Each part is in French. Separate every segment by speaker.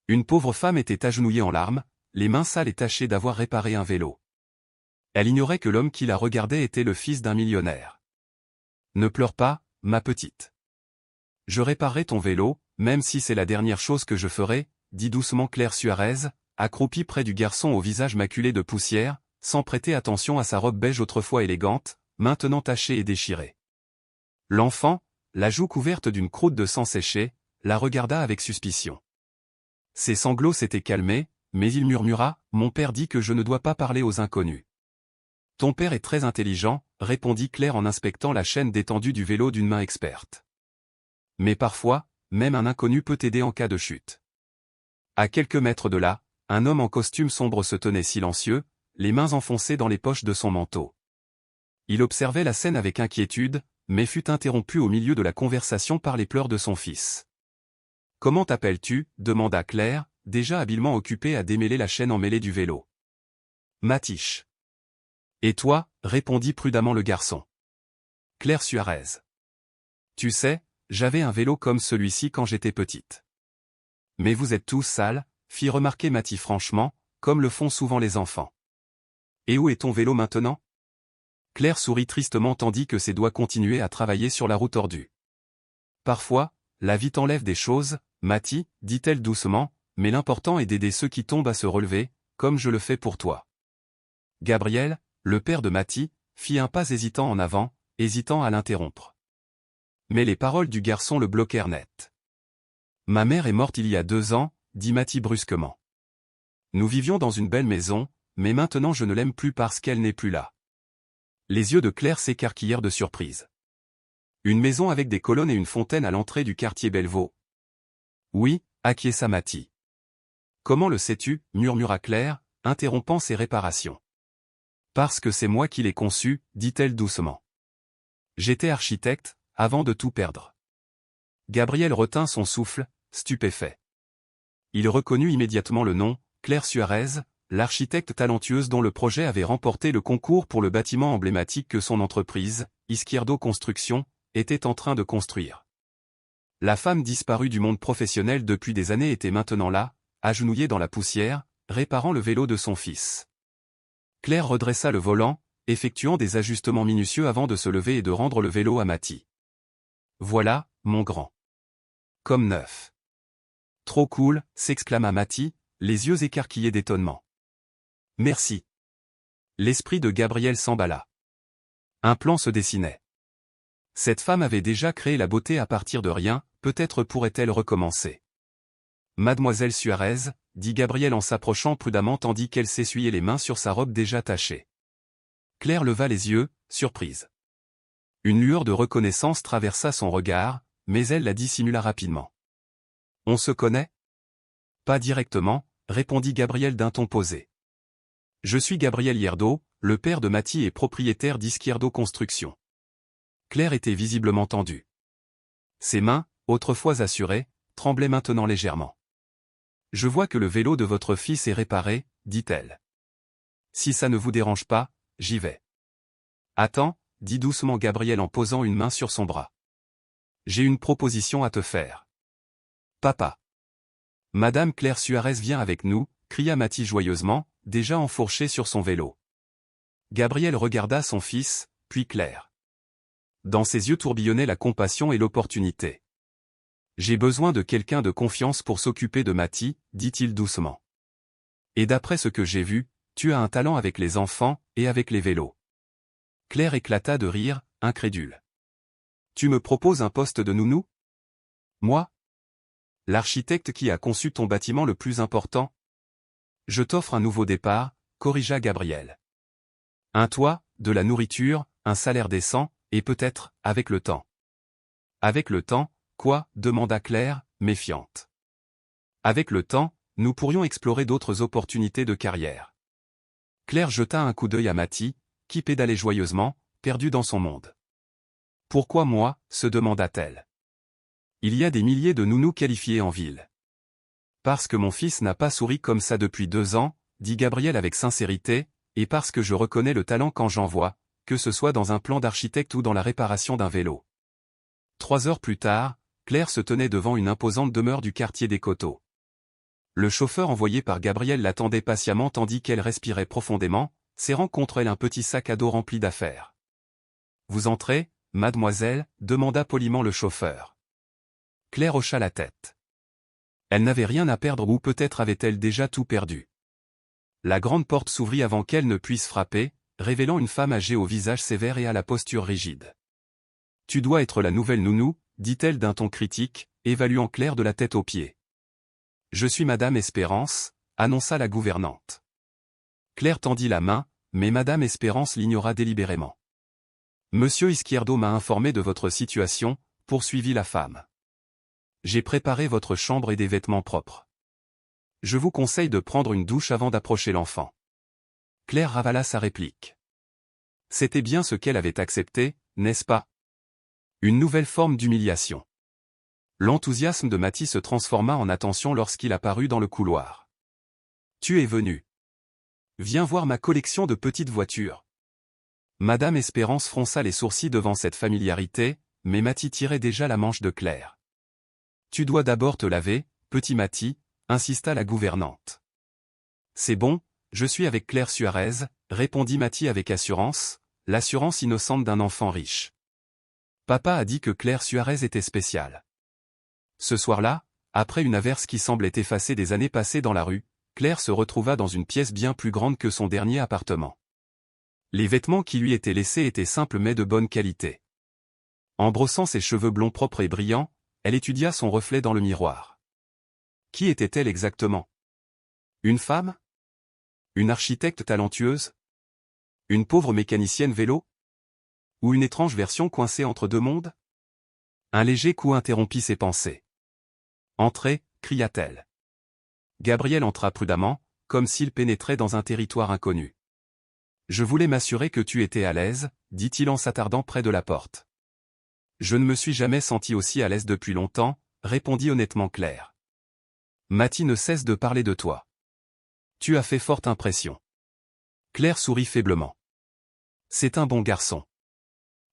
Speaker 1: Une pauvre femme était agenouillée en larmes, les mains sales et tachées d'avoir réparé un vélo. Elle ignorait que l'homme qui la regardait était le fils d'un millionnaire. Ne pleure pas, ma petite. Je réparerai ton vélo, même si c'est la dernière chose que je ferai, dit doucement Claire Suarez, accroupie près du garçon au visage maculé de poussière, sans prêter attention à sa robe beige autrefois élégante, maintenant tachée et déchirée. L'enfant, la joue couverte d'une croûte de sang séché, la regarda avec suspicion. Ses sanglots s'étaient calmés, mais il murmura, « Mon père dit que je ne dois pas parler aux inconnus. » « Ton père est très intelligent, » répondit Claire en inspectant la chaîne détendue du vélo d'une main experte. « Mais parfois, même un inconnu peut t'aider en cas de chute. » À quelques mètres de là, un homme en costume sombre se tenait silencieux, les mains enfoncées dans les poches de son manteau. Il observait la scène avec inquiétude, mais fut interrompu au milieu de la conversation par les pleurs de son fils. « Comment t'appelles-tu » demanda Claire, déjà habilement occupée à démêler la chaîne emmêlée du vélo. « Matiche. »« Et toi » répondit prudemment le garçon. « Claire Suarez. »« Tu sais, j'avais un vélo comme celui-ci quand j'étais petite. »« Mais vous êtes tous sales » fit remarquer Mathie franchement, comme le font souvent les enfants. « Et où est ton vélo maintenant » Claire sourit tristement tandis que ses doigts continuaient à travailler sur la roue tordue. « Parfois, la vie t'enlève des choses, Mathie, dit-elle doucement, mais l'important est d'aider ceux qui tombent à se relever, comme je le fais pour toi. » Gabriel, le père de Mathie, fit un pas hésitant en avant, hésitant à l'interrompre. Mais les paroles du garçon le bloquèrent net. « Ma mère est morte il y a 2 ans, dit Mathie brusquement. Nous vivions dans une belle maison, mais maintenant je ne l'aime plus parce qu'elle n'est plus là. » Les yeux de Claire s'écarquillèrent de surprise. « Une maison avec des colonnes et une fontaine à l'entrée du quartier Bellevaux. »« Oui, » acquiesça Mathie. « Comment le sais-tu » murmura Claire, interrompant ses réparations. « Parce que c'est moi qui l'ai conçu, dit-elle doucement. J'étais architecte, avant de tout perdre. » Gabriel retint son souffle, stupéfait. Il reconnut immédiatement le nom, Claire Suarez, l'architecte talentueuse dont le projet avait remporté le concours pour le bâtiment emblématique que son entreprise, Izquierdo Construction, était en train de construire. La femme disparue du monde professionnel depuis des années était maintenant là, agenouillée dans la poussière, réparant le vélo de son fils. Claire redressa le volant, effectuant des ajustements minutieux avant de se lever et de rendre le vélo à Mathie. « Voilà, mon grand. Comme neuf. »« Trop cool » s'exclama Mathie, les yeux écarquillés d'étonnement. « Merci. » L'esprit de Gabriel s'emballa. Un plan se dessinait. Cette femme avait déjà créé la beauté à partir de rien, peut-être pourrait-elle recommencer. « Mademoiselle Suarez » dit Gabriel en s'approchant prudemment tandis qu'elle s'essuyait les mains sur sa robe déjà tachée. Claire leva les yeux, surprise. Une lueur de reconnaissance traversa son regard, mais elle la dissimula rapidement. « On se connaît » ? « Pas directement » répondit Gabriel d'un ton posé. « Je suis Gabriel Hierdo, le père de Mathie et propriétaire d'Izquierdo Construction. » Claire était visiblement tendue. Ses mains, autrefois assurées, tremblaient maintenant légèrement. « Je vois que le vélo de votre fils est réparé, » dit-elle. « Si ça ne vous dérange pas, j'y vais. »« Attends, » dit doucement Gabriel en posant une main sur son bras. « J'ai une proposition à te faire. »« Papa. »« Madame Claire Suarez vient avec nous, » cria Mathie joyeusement, déjà enfourché sur son vélo. Gabriel regarda son fils, puis Claire. Dans ses yeux tourbillonnaient la compassion et l'opportunité. « J'ai besoin de quelqu'un de confiance pour s'occuper de Mathie, » dit-il doucement. « Et d'après ce que j'ai vu, tu as un talent avec les enfants, et avec les vélos. » Claire éclata de rire, incrédule. « Tu me proposes un poste de nounou ? Moi ? L'architecte qui a conçu ton bâtiment le plus important ? Je t'offre un nouveau départ, corrigea Gabriel. Un toit, de la nourriture, un salaire décent, et peut-être, avec le temps. Avec le temps, quoi ? Demanda Claire, méfiante. Avec le temps, nous pourrions explorer d'autres opportunités de carrière. Claire jeta un coup d'œil à Mathie, qui pédalait joyeusement, perdue dans son monde. Pourquoi moi ? Se demanda-t-elle. Il y a des milliers de nounous qualifiés en ville. Parce que mon fils n'a pas souri comme ça depuis 2 ans, dit Gabriel avec sincérité, et parce que je reconnais le talent quand j'en vois, que ce soit dans un plan d'architecte ou dans la réparation d'un vélo. 3 heures plus tard, Claire se tenait devant une imposante demeure du quartier des Coteaux. Le chauffeur envoyé par Gabriel l'attendait patiemment tandis qu'elle respirait profondément, serrant contre elle un petit sac à dos rempli d'affaires. « Vous entrez, mademoiselle ?» demanda poliment le chauffeur. Claire hocha la tête. Elle n'avait rien à perdre ou peut-être avait-elle déjà tout perdu. La grande porte s'ouvrit avant qu'elle ne puisse frapper, révélant une femme âgée au visage sévère et à la posture rigide. « Tu dois être la nouvelle nounou » dit-elle d'un ton critique, évaluant Claire de la tête aux pieds. « Je suis Madame Espérance » annonça la gouvernante. Claire tendit la main, mais Madame Espérance l'ignora délibérément. « Monsieur Izquierdo m'a informé de votre situation » poursuivit la femme. « J'ai préparé votre chambre et des vêtements propres. Je vous conseille de prendre une douche avant d'approcher l'enfant. » Claire ravala sa réplique. C'était bien ce qu'elle avait accepté, n'est-ce pas? Une nouvelle forme d'humiliation. L'enthousiasme de Mathie se transforma en attention lorsqu'il apparut dans le couloir. « Tu es venu. Viens voir ma collection de petites voitures. » Madame Espérance fronça les sourcils devant cette familiarité, mais Mathie tirait déjà la manche de Claire. « Tu dois d'abord te laver, petit Mathie, » insista la gouvernante. « C'est bon, je suis avec Claire Suarez, » répondit Mathie avec assurance, l'assurance innocente d'un enfant riche. Papa a dit que Claire Suarez était spéciale. Ce soir-là, après une averse qui semblait effacer des années passées dans la rue, Claire se retrouva dans une pièce bien plus grande que son dernier appartement. Les vêtements qui lui étaient laissés étaient simples mais de bonne qualité. En brossant ses cheveux blonds propres et brillants, elle étudia son reflet dans le miroir. Qui était-elle exactement? Une femme? Une architecte talentueuse? Une pauvre mécanicienne vélo? Ou une étrange version coincée entre deux mondes? Un léger coup interrompit ses pensées. « Entrez » cria-t-elle. Gabriel entra prudemment, comme s'il pénétrait dans un territoire inconnu. « Je voulais m'assurer que tu étais à l'aise, » dit-il en s'attardant près de la porte. « Je ne me suis jamais senti aussi à l'aise depuis longtemps, » répondit honnêtement Claire. « Mathie ne cesse de parler de toi. Tu as fait forte impression. » Claire sourit faiblement. « C'est un bon garçon.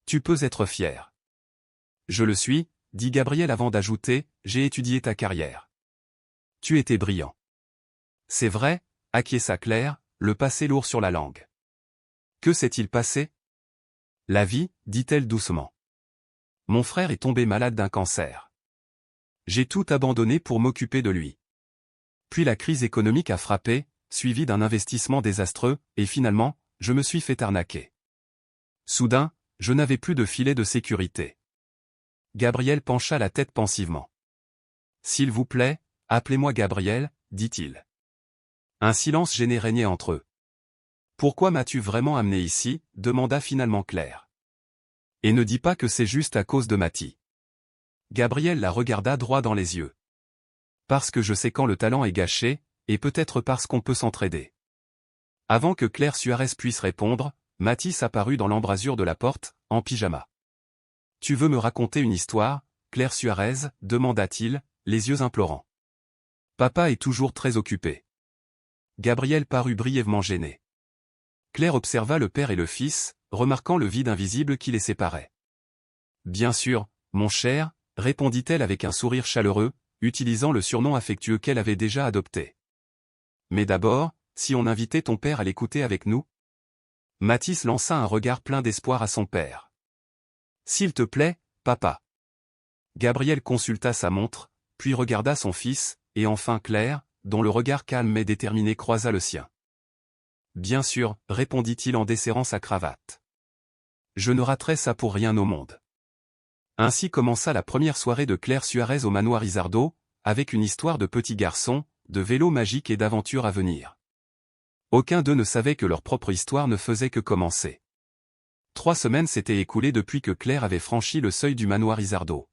Speaker 1: Tu peux être fier. »« Je le suis, » dit Gabriel avant d'ajouter, « j'ai étudié ta carrière. Tu étais brillant. » « C'est vrai, » acquiesça Claire, le passé lourd sur la langue. « Que s'est-il passé? » « La vie, » dit-elle doucement. « Mon frère est tombé malade d'un cancer. J'ai tout abandonné pour m'occuper de lui. Puis la crise économique a frappé, suivie d'un investissement désastreux, et finalement, je me suis fait arnaquer. Soudain, je n'avais plus de filet de sécurité. » Gabriel pencha la tête pensivement. « S'il vous plaît, appelez-moi Gabriel, » dit-il. Un silence gêné régnait entre eux. « Pourquoi m'as-tu vraiment amené ici ?» demanda finalement Claire. « Et ne dis pas que c'est juste à cause de Mathie. » Gabriel la regarda droit dans les yeux. « Parce que je sais quand le talent est gâché, et peut-être parce qu'on peut s'entraider. » Avant que Claire Suarez puisse répondre, Mathis apparut dans l'embrasure de la porte, en pyjama. « Tu veux me raconter une histoire, Claire Suarez ?» demanda-t-il, les yeux implorants. « Papa est toujours très occupé. » Gabriel parut brièvement gêné. Claire observa le père et le fils, remarquant le vide invisible qui les séparait. « Bien sûr, mon cher, » répondit-elle avec un sourire chaleureux, utilisant le surnom affectueux qu'elle avait déjà adopté. « Mais d'abord, si on invitait ton père à l'écouter avec nous ?» Mathis lança un regard plein d'espoir à son père. « S'il te plaît, papa. » Gabriel consulta sa montre, puis regarda son fils, et enfin Claire, dont le regard calme mais déterminé croisa le sien. « Bien sûr, » répondit-il en desserrant sa cravate. « Je ne raterai ça pour rien au monde. » Ainsi commença la première soirée de Claire Suarez au manoir Izardo, avec une histoire de petits garçons, de vélos magiques et d'aventures à venir. Aucun d'eux ne savait que leur propre histoire ne faisait que commencer. 3 semaines s'étaient écoulées depuis que Claire avait franchi le seuil du manoir Izardo.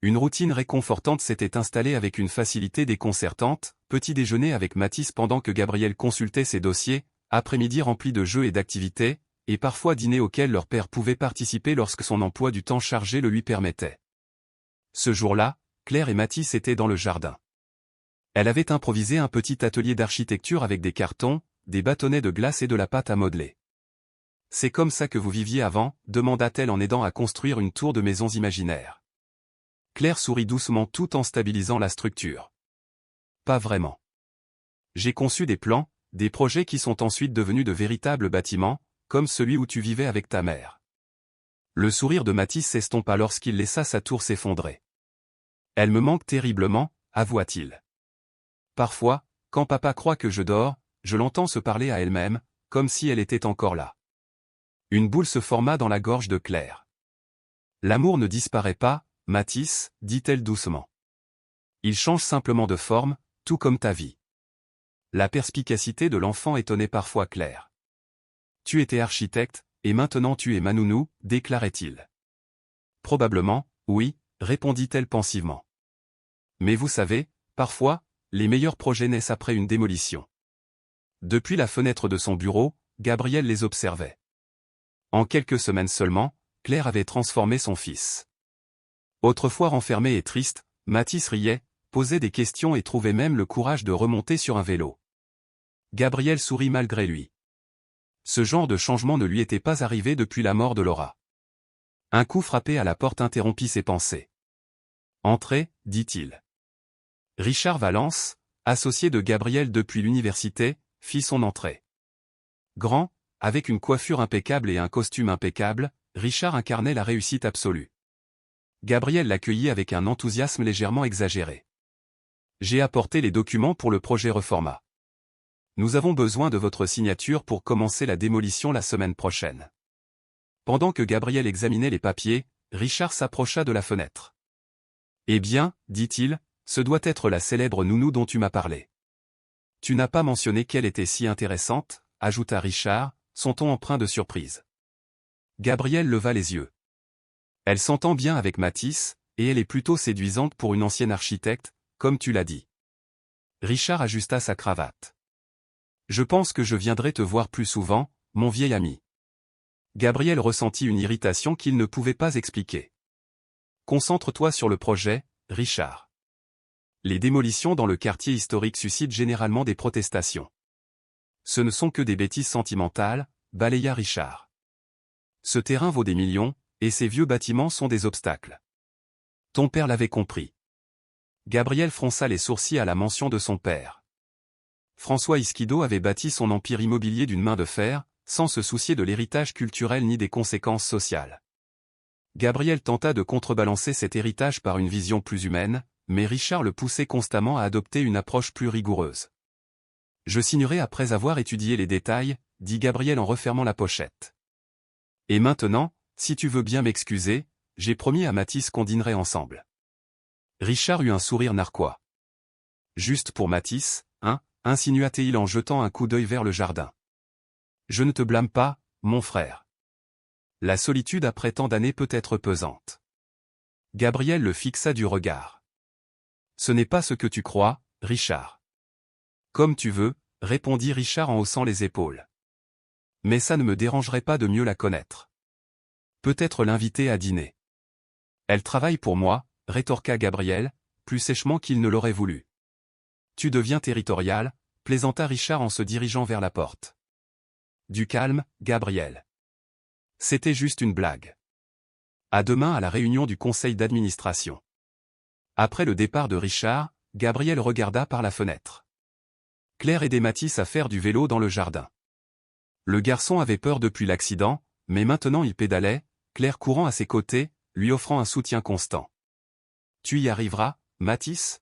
Speaker 1: Une routine réconfortante s'était installée avec une facilité déconcertante, petit déjeuner avec Mathis pendant que Gabriel consultait ses dossiers, après-midi rempli de jeux et d'activités, et parfois dîner auquel leur père pouvait participer lorsque son emploi du temps chargé le lui permettait. Ce jour-là, Claire et Mathis étaient dans le jardin. Elle avait improvisé un petit atelier d'architecture avec des cartons, des bâtonnets de glace et de la pâte à modeler. « C'est comme ça que vous viviez avant ?» demanda-t-elle en aidant à construire une tour de maisons imaginaires. Claire sourit doucement tout en stabilisant la structure. pas vraiment. J'ai conçu des plans, des projets qui sont ensuite devenus de véritables bâtiments, comme celui où tu vivais avec ta mère. Le sourire de Mathis s'estompa lorsqu'il laissa sa tour s'effondrer. Elle me manque terriblement, avoua-t-il. Parfois, quand papa croit que je dors, je l'entends se parler à elle-même, comme si elle était encore là. Une boule se forma dans la gorge de Claire. L'amour ne disparaît pas, Mathis, dit-elle doucement. Il change simplement de forme, tout comme ta vie. La perspicacité de l'enfant étonnait parfois Claire. Tu étais architecte, et maintenant tu es ma nounou, déclarait-il. Probablement, oui, répondit-elle pensivement. Mais vous savez, parfois, les meilleurs projets naissent après une démolition. Depuis la fenêtre de son bureau, Gabriel les observait. En quelques semaines seulement, Claire avait transformé son fils. Autrefois renfermé et triste, Mathis riait, posait des questions et trouvait même le courage de remonter sur un vélo. Gabriel sourit malgré lui. Ce genre de changement ne lui était pas arrivé depuis la mort de Laura. Un coup frappé à la porte interrompit ses pensées. « Entrez, dit-il. » Richard Valence, associé de Gabriel depuis l'université, fit son entrée. Grand, avec une coiffure impeccable et un costume impeccable, Richard incarnait la réussite absolue. Gabriel l'accueillit avec un enthousiasme légèrement exagéré. « J'ai apporté les documents pour le projet Reforma. Nous avons besoin de votre signature pour commencer la démolition la semaine prochaine. » Pendant que Gabriel examinait les papiers, Richard s'approcha de la fenêtre. « Eh bien, dit-il, ce doit être la célèbre nounou dont tu m'as parlé. »« Tu n'as pas mentionné qu'elle était si intéressante » ajouta Richard, son ton empreint de surprise. Gabriel leva les yeux. « Elle s'entend bien avec Mathis, et elle est plutôt séduisante pour une ancienne architecte, comme tu l'as dit. » Richard ajusta sa cravate. « Je pense que je viendrai te voir plus souvent, mon vieil ami. » Gabriel ressentit une irritation qu'il ne pouvait pas expliquer. « Concentre-toi sur le projet, Richard. » Les démolitions dans le quartier historique suscitent généralement des protestations. « Ce ne sont que des bêtises sentimentales, » balaya Richard. « Ce terrain vaut des millions, et ces vieux bâtiments sont des obstacles. Ton père l'avait compris. » Gabriel fronça les sourcils à la mention de son père. François Isquido avait bâti son empire immobilier d'une main de fer, sans se soucier de l'héritage culturel ni des conséquences sociales. Gabriel tenta de contrebalancer cet héritage par une vision plus humaine, mais Richard le poussait constamment à adopter une approche plus rigoureuse. « Je signerai après avoir étudié les détails, » dit Gabriel en refermant la pochette. « Et maintenant, si tu veux bien m'excuser, j'ai promis à Mathis qu'on dînerait ensemble. » Richard eut un sourire narquois. « Juste pour Mathis, hein ?» insinua-t-il en jetant un coup d'œil vers le jardin. « Je ne te blâme pas, mon frère. La solitude après tant d'années peut être pesante. » Gabriel le fixa du regard. « Ce n'est pas ce que tu crois, Richard. »« Comme tu veux, » répondit Richard en haussant les épaules. « Mais ça ne me dérangerait pas de mieux la connaître. Peut-être l'inviter à dîner. »« Elle travaille pour moi, » rétorqua Gabriel, plus sèchement qu'il ne l'aurait voulu. « Tu deviens territorial, » plaisanta Richard en se dirigeant vers la porte. « Du calme, Gabriel. C'était juste une blague. À demain à la réunion du conseil d'administration. » Après le départ de Richard, Gabriel regarda par la fenêtre. Claire aidait Mathis à faire du vélo dans le jardin. Le garçon avait peur depuis l'accident, mais maintenant il pédalait, Claire courant à ses côtés, lui offrant un soutien constant. « Tu y arriveras, Mathis ? »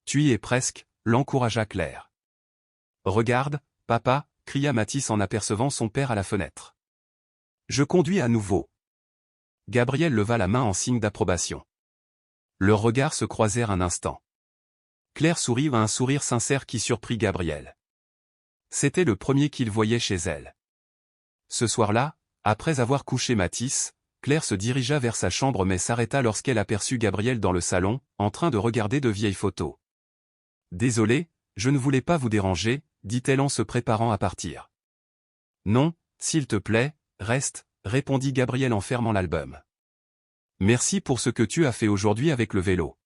Speaker 1: « Tu y es presque, » l'encouragea Claire. « Regarde, papa » cria Mathis en apercevant son père à la fenêtre. « Je conduis à nouveau. » Gabriel leva la main en signe d'approbation. Leurs regards se croisèrent un instant. Claire sourit à un sourire sincère qui surprit Gabriel. C'était le premier qu'il voyait chez elle. Ce soir-là, après avoir couché Mathis, Claire se dirigea vers sa chambre mais s'arrêta lorsqu'elle aperçut Gabriel dans le salon, en train de regarder de vieilles photos. « Désolée, je ne voulais pas vous déranger, » dit-elle en se préparant à partir. « Non, s'il te plaît, reste, » répondit Gabriel en fermant l'album. « Merci pour ce que tu as fait aujourd'hui avec le vélo. »«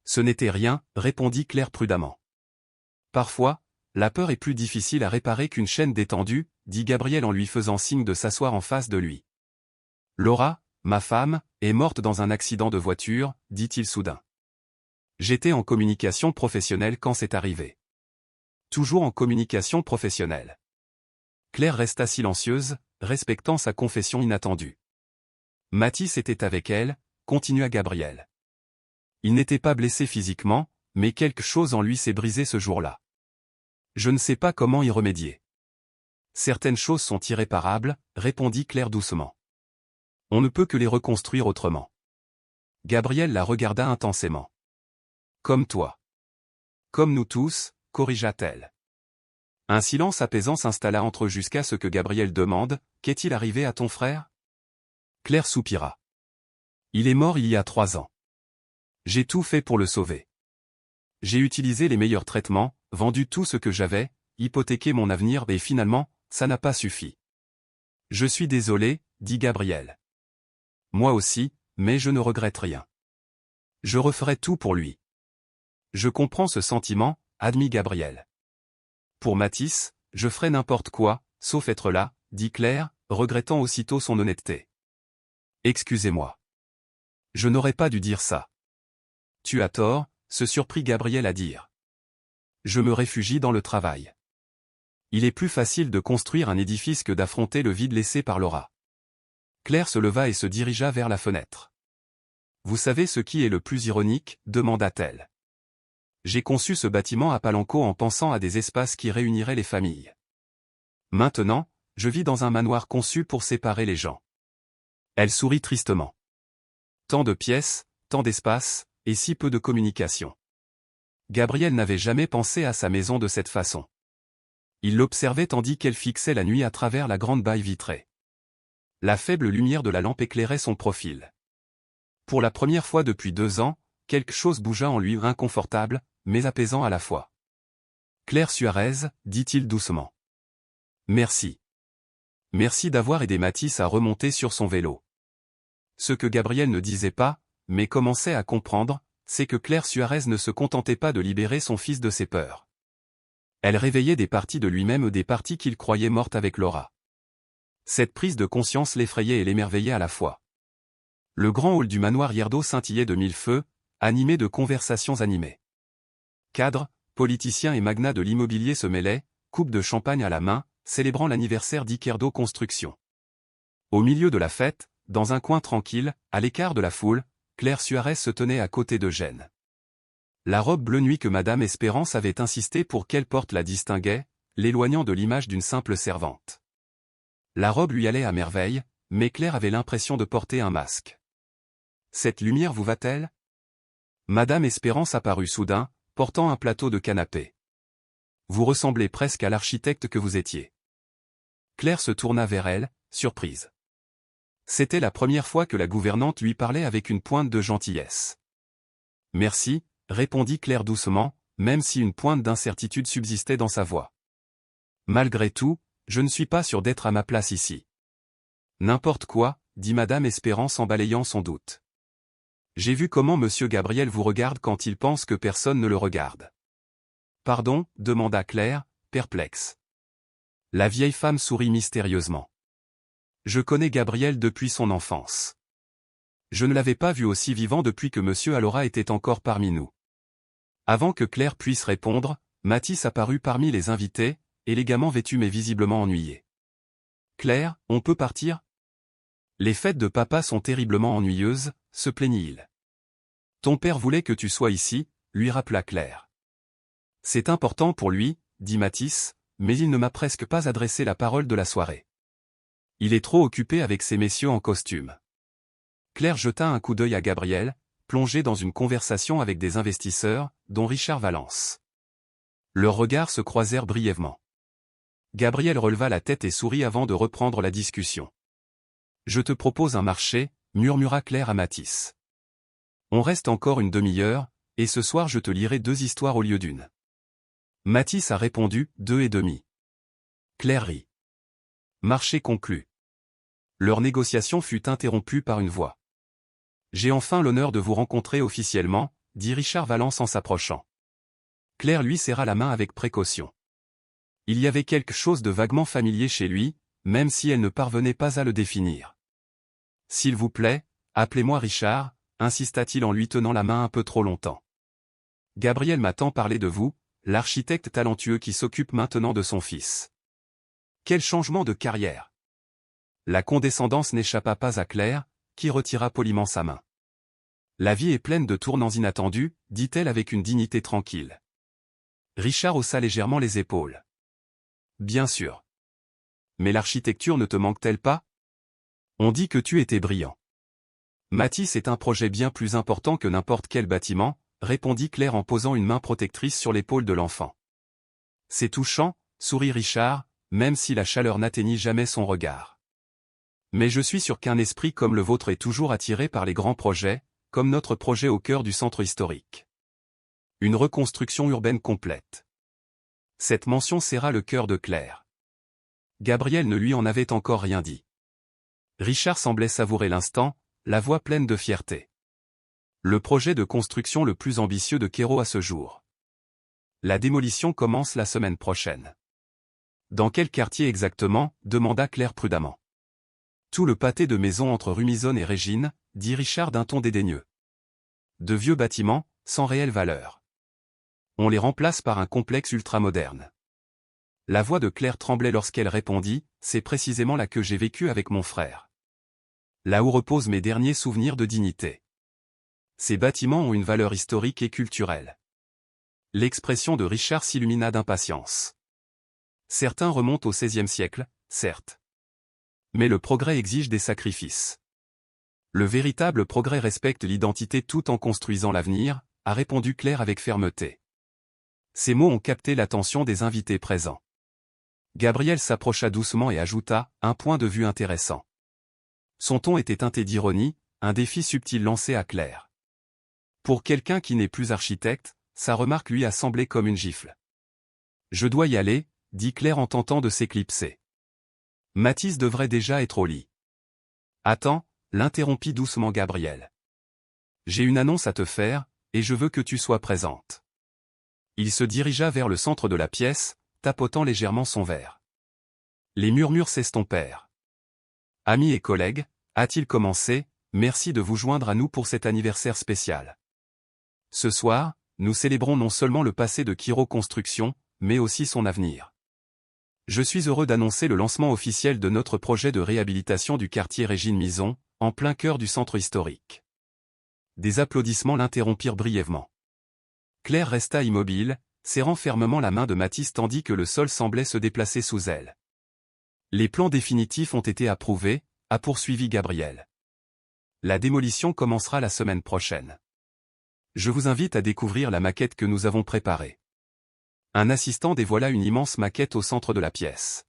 Speaker 1: Ce n'était rien, » répondit Claire prudemment. « Parfois, la peur est plus difficile à réparer qu'une chaîne détendue, » dit Gabriel en lui faisant signe de s'asseoir en face de lui. « Laura, ma femme, est morte dans un accident de voiture, dit-il soudain. J'étais en communication professionnelle quand c'est arrivé. Toujours en communication professionnelle. Claire resta silencieuse, respectant sa confession inattendue. Mathis était avec elle, continua Gabriel. Il n'était pas blessé physiquement, mais quelque chose en lui s'est brisé ce jour-là. Je ne sais pas comment y remédier. Certaines choses sont irréparables, répondit Claire doucement. On ne peut que les reconstruire autrement. Gabriel la regarda intensément. Comme toi. Comme nous tous, corrigea-t-elle. Un silence apaisant s'installa entre eux jusqu'à ce que Gabriel demande « Qu'est-il arrivé à ton frère ?» Claire soupira. Il est mort il y a 3 ans. J'ai tout fait pour le sauver. J'ai utilisé les meilleurs traitements, vendu tout ce que j'avais, hypothéqué mon avenir et finalement, ça n'a pas suffi. Je suis désolé, dit Gabriel. Moi aussi, mais je ne regrette rien. Je referai tout pour lui. Je comprends ce sentiment, admit Gabriel. Pour Mathis, je ferai n'importe quoi, sauf être là, dit Claire, regrettant aussitôt son honnêteté. Excusez-moi. Je n'aurais pas dû dire ça. Tu as tort, se surprit Gabriel à dire. Je me réfugie dans le travail. Il est plus facile de construire un édifice que d'affronter le vide laissé par Laura. Claire se leva et se dirigea vers la fenêtre. Vous savez ce qui est le plus ironique, demanda-t-elle. J'ai conçu ce bâtiment à Palenco en pensant à des espaces qui réuniraient les familles. Maintenant, je vis dans un manoir conçu pour séparer les gens. Elle sourit tristement. Tant de pièces, tant d'espace, et si peu de communication. Gabriel n'avait jamais pensé à sa maison de cette façon. Il l'observait tandis qu'elle fixait la nuit à travers la grande baille vitrée. La faible lumière de la lampe éclairait son profil. Pour la première fois depuis 2 ans, quelque chose bougea en lui inconfortable, mais apaisant à la fois. Claire Suarez, dit-il doucement. Merci. Merci d'avoir aidé Mathis à remonter sur son vélo. Ce que Gabriel ne disait pas, mais commençait à comprendre, c'est que Claire Suarez ne se contentait pas de libérer son fils de ses peurs. Elle réveillait des parties de lui-même, des parties qu'il croyait mortes avec Laura. Cette prise de conscience l'effrayait et l'émerveillait à la fois. Le grand hall du manoir Hierdo scintillait de 1000 feux, animé de conversations animées. Cadres, politiciens et magnats de l'immobilier se mêlaient, coupe de champagne à la main, célébrant l'anniversaire d'Hierdo Construction. Au milieu de la fête, dans un coin tranquille, à l'écart de la foule, Claire Suarez se tenait à côté d'Eugène. La robe bleu nuit que Madame Espérance avait insisté pour qu'elle porte la distinguait, l'éloignant de l'image d'une simple servante. La robe lui allait à merveille, mais Claire avait l'impression de porter un masque. Cette lumière vous va-t-elle ? Madame Espérance apparut soudain, portant un plateau de canapé. Vous ressemblez presque à l'architecte que vous étiez. Claire se tourna vers elle, surprise. C'était la première fois que la gouvernante lui parlait avec une pointe de gentillesse. Merci, répondit Claire doucement, même si une pointe d'incertitude subsistait dans sa voix. Malgré tout, je ne suis pas sûr d'être à ma place ici. N'importe quoi, dit Madame Espérance en balayant son doute. J'ai vu comment Monsieur Gabriel vous regarde quand il pense que personne ne le regarde. Pardon, demanda Claire, perplexe. La vieille femme sourit mystérieusement. Je connais Gabriel depuis son enfance. Je ne l'avais pas vu aussi vivant depuis que Monsieur Allora était encore parmi nous. Avant que Claire puisse répondre, Mathis apparut parmi les invités, élégamment vêtu mais visiblement ennuyé. Claire, on peut partir ? Les fêtes de papa sont terriblement ennuyeuses, se plaignit-il. Ton père voulait que tu sois ici, lui rappela Claire. C'est important pour lui, dit Mathis, mais il ne m'a presque pas adressé la parole de la soirée. Il est trop occupé avec ces messieurs en costume. Claire jeta un coup d'œil à Gabriel, plongé dans une conversation avec des investisseurs, dont Richard Valence. Leurs regards se croisèrent brièvement. Gabriel releva la tête et sourit avant de reprendre la discussion. Je te propose un marché, murmura Claire à Mathis. On reste encore une demi-heure, et ce soir je te lirai 2 histoires au lieu d'une. Mathis a répondu, 2,5. Claire rit. Marché conclu. Leur négociation fut interrompue par une voix. J'ai enfin l'honneur de vous rencontrer officiellement, dit Richard Valence en s'approchant. Claire lui serra la main avec précaution. Il y avait quelque chose de vaguement familier chez lui, même si elle ne parvenait pas à le définir. S'il vous plaît, appelez-moi Richard, insista-t-il en lui tenant la main un peu trop longtemps. Gabriel m'a tant parlé de vous, l'architecte talentueux qui s'occupe maintenant de son fils. Quel changement de carrière! La condescendance n'échappa pas à Claire, qui retira poliment sa main. La vie est pleine de tournants inattendus, dit-elle avec une dignité tranquille. Richard haussa légèrement les épaules. Bien sûr. Mais l'architecture ne te manque-t-elle pas? On dit que tu étais brillant. Matisse est un projet bien plus important que n'importe quel bâtiment, répondit Claire en posant une main protectrice sur l'épaule de l'enfant. C'est touchant, sourit Richard, même si la chaleur n'atteignit jamais son regard. Mais je suis sûr qu'un esprit comme le vôtre est toujours attiré par les grands projets, comme notre projet au cœur du centre historique. Une reconstruction urbaine complète. Cette mention serra le cœur de Claire. Gabriel ne lui en avait encore rien dit. Richard semblait savourer l'instant, la voix pleine de fierté. Le projet de construction le plus ambitieux de Quéros à ce jour. La démolition commence la semaine prochaine. Dans quel quartier exactement? Demanda Claire prudemment. Tout le pâté de maisons entre Rumizone et Régine, dit Richard d'un ton dédaigneux. De vieux bâtiments, sans réelle valeur. On les remplace par un complexe ultramoderne. La voix de Claire tremblait lorsqu'elle répondit, c'est précisément là que j'ai vécu avec mon frère. Là où reposent mes derniers souvenirs de dignité. Ces bâtiments ont une valeur historique et culturelle. L'expression de Richard s'illumina d'impatience. Certains remontent au XVIe siècle, certes. Mais le progrès exige des sacrifices. Le véritable progrès respecte l'identité tout en construisant l'avenir, a répondu Claire avec fermeté. Ces mots ont capté l'attention des invités présents. Gabriel s'approcha doucement et ajouta, un point de vue intéressant. Son ton était teinté d'ironie, un défi subtil lancé à Claire. Pour quelqu'un qui n'est plus architecte, sa remarque lui a semblé comme une gifle. Je dois y aller, dit Claire en tentant de s'éclipser. Matisse devrait déjà être au lit. Attends, l'interrompit doucement Gabriel. J'ai une annonce à te faire, et je veux que tu sois présente. Il se dirigea vers le centre de la pièce, tapotant légèrement son verre. Les murmures s'estompèrent. Amis et collègues, a-t-il commencé, merci de vous joindre à nous pour cet anniversaire spécial. Ce soir, nous célébrons non seulement le passé de Quéros Construction, mais aussi son avenir. Je suis heureux d'annoncer le lancement officiel de notre projet de réhabilitation du quartier Régine-Mison, en plein cœur du centre historique. Des applaudissements l'interrompirent brièvement. Claire resta immobile, serrant fermement la main de Matisse tandis que le sol semblait se déplacer sous elle. Les plans définitifs ont été approuvés, a poursuivi Gabriel. La démolition commencera la semaine prochaine. Je vous invite à découvrir la maquette que nous avons préparée. Un assistant dévoila une immense maquette au centre de la pièce.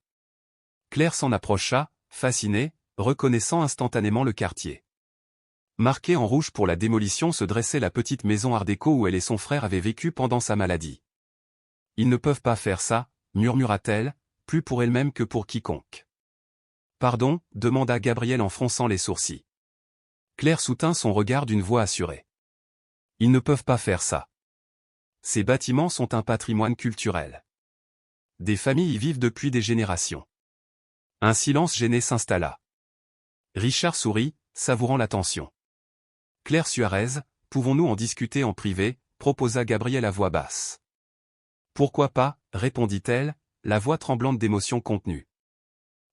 Speaker 1: Claire s'en approcha, fascinée, reconnaissant instantanément le quartier. Marquée en rouge pour la démolition se dressait la petite maison art déco où elle et son frère avaient vécu pendant sa maladie. Ils ne peuvent pas faire ça, murmura-t-elle, plus pour elle-même que pour quiconque. Pardon, demanda Gabriel en fronçant les sourcils. Claire soutint son regard d'une voix assurée. Ils ne peuvent pas faire ça. Ces bâtiments sont un patrimoine culturel. Des familles y vivent depuis des générations. Un silence gêné s'installa. Richard sourit, savourant l'attention. Claire Suarez, pouvons-nous en discuter en privé, proposa Gabriel à voix basse. Pourquoi pas, répondit-elle, la voix tremblante d'émotion contenue.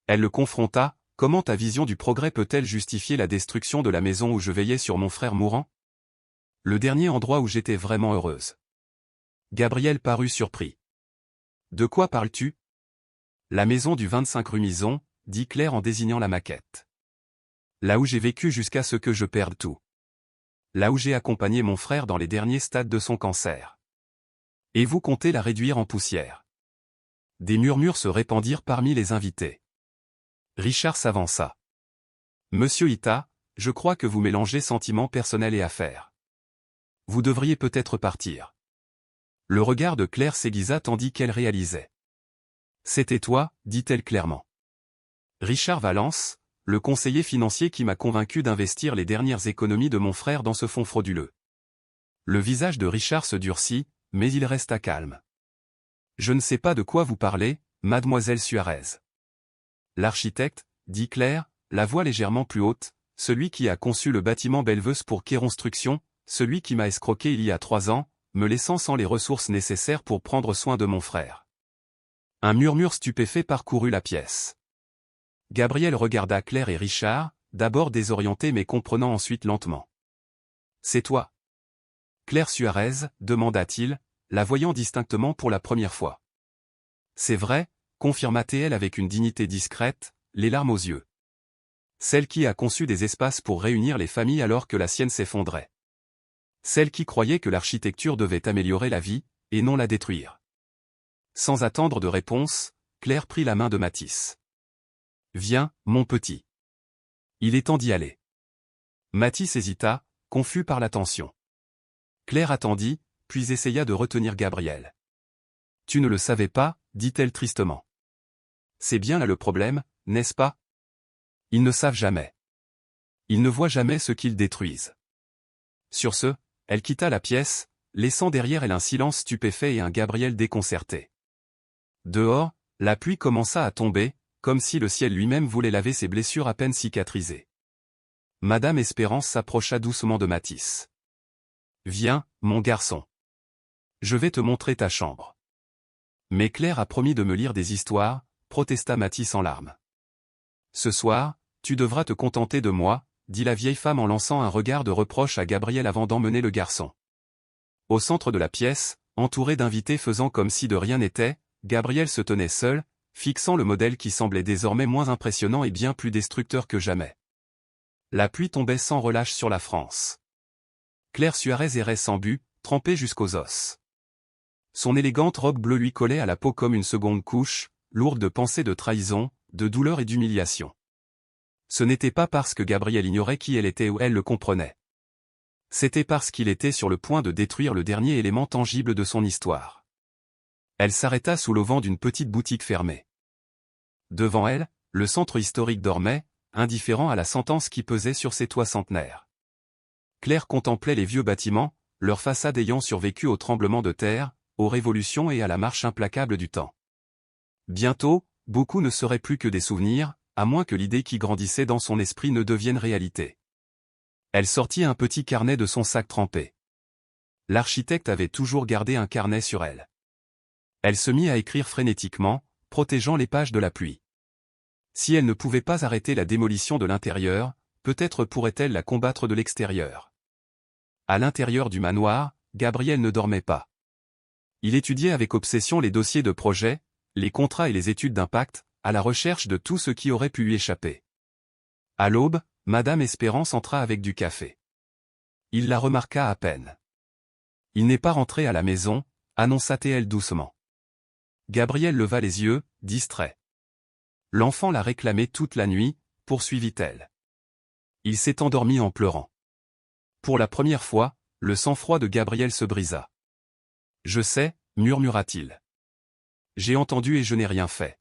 Speaker 1: Elle le confronta, comment ta vision du progrès peut-elle justifier la destruction de la maison où je veillais sur mon frère mourant? Le dernier endroit où j'étais vraiment heureuse. Gabriel parut surpris. De quoi parles-tu? La maison du 25 rue Mison, dit Claire en désignant la maquette. Là où j'ai vécu jusqu'à ce que je perde tout. Là où j'ai accompagné mon frère dans les derniers stades de son cancer. Et vous comptez la réduire en poussière. Des murmures se répandirent parmi les invités. Richard s'avança. Monsieur Ita, je crois que vous mélangez sentiments personnels et affaires. Vous devriez peut-être partir. Le regard de Claire s'aiguisa tandis qu'elle réalisait. C'était toi, dit-elle clairement. Richard Valence, le conseiller financier qui m'a convaincu d'investir les dernières économies de mon frère dans ce fonds frauduleux. Le visage de Richard se durcit, mais il resta calme. Je ne sais pas de quoi vous parlez, mademoiselle Suarez. L'architecte, dit Claire, la voix légèrement plus haute, celui qui a conçu le bâtiment Belveuse pour Quéronstruction, celui qui m'a escroqué il y a 3 ans, me laissant sans les ressources nécessaires pour prendre soin de mon frère. Un murmure stupéfait parcourut la pièce. Gabriel regarda Claire et Richard, d'abord désorienté mais comprenant ensuite lentement. « C'est toi. Claire Suarez, demanda-t-il, la voyant distinctement pour la première fois. « C'est vrai, confirma-t-elle avec une dignité discrète, les larmes aux yeux. Celle qui a conçu des espaces pour réunir les familles alors que la sienne s'effondrait. Celle qui croyait que l'architecture devait améliorer la vie, et non la détruire. » Sans attendre de réponse, Claire prit la main de Mathis. « Viens, mon petit. Il est temps d'y aller. » Mathis hésita, confus par la tension. Claire attendit, puis essaya de retenir Gabriel. « Tu ne le savais pas, dit-elle tristement. C'est bien là le problème, n'est-ce pas? Ils ne savent jamais. Ils ne voient jamais ce qu'ils détruisent. » Sur ce, elle quitta la pièce, laissant derrière elle un silence stupéfait et un Gabriel déconcerté. Dehors, la pluie commença à tomber, comme si le ciel lui-même voulait laver ses blessures à peine cicatrisées. Madame Espérance s'approcha doucement de Mathis. « Viens, mon garçon. Je vais te montrer ta chambre. » « Mais Claire a promis de me lire des histoires, » protesta Mathis en larmes. « Ce soir, tu devras te contenter de moi, » dit la vieille femme en lançant un regard de reproche à Gabriel avant d'emmener le garçon. Au centre de la pièce, entouré d'invités faisant comme si de rien n'était, Gabriel se tenait seul, fixant le modèle qui semblait désormais moins impressionnant et bien plus destructeur que jamais. La pluie tombait sans relâche sur la France. Claire Suarez errait sans but, trempée jusqu'aux os. Son élégante robe bleue lui collait à la peau comme une seconde couche, lourde de pensées de trahison, de douleur et d'humiliation. Ce n'était pas parce que Gabriel ignorait qui elle était ou elle le comprenait. C'était parce qu'il était sur le point de détruire le dernier élément tangible de son histoire. Elle s'arrêta sous l'auvent d'une petite boutique fermée. Devant elle, le centre historique dormait, indifférent à la sentence qui pesait sur ses toits centenaires. Claire contemplait les vieux bâtiments, leurs façades ayant survécu aux tremblements de terre, aux révolutions et à la marche implacable du temps. Bientôt, beaucoup ne seraient plus que des souvenirs, à moins que l'idée qui grandissait dans son esprit ne devienne réalité. Elle sortit un petit carnet de son sac trempé. L'architecte avait toujours gardé un carnet sur elle. Elle se mit à écrire frénétiquement, protégeant les pages de la pluie. Si elle ne pouvait pas arrêter la démolition de l'intérieur, peut-être pourrait-elle la combattre de l'extérieur. À l'intérieur du manoir, Gabriel ne dormait pas. Il étudiait avec obsession les dossiers de projet, les contrats et les études d'impact, à la recherche de tout ce qui aurait pu lui échapper. À l'aube, Madame Espérance entra avec du café. Il la remarqua à peine. « Il n'est pas rentré à la maison », annonça-t-elle doucement. Gabriel leva les yeux, distrait. L'enfant l'a réclamé toute la nuit, poursuivit-elle. Il s'est endormi en pleurant. Pour la première fois, le sang-froid de Gabriel se brisa. « Je sais », murmura-t-il. « J'ai entendu et je n'ai rien fait. »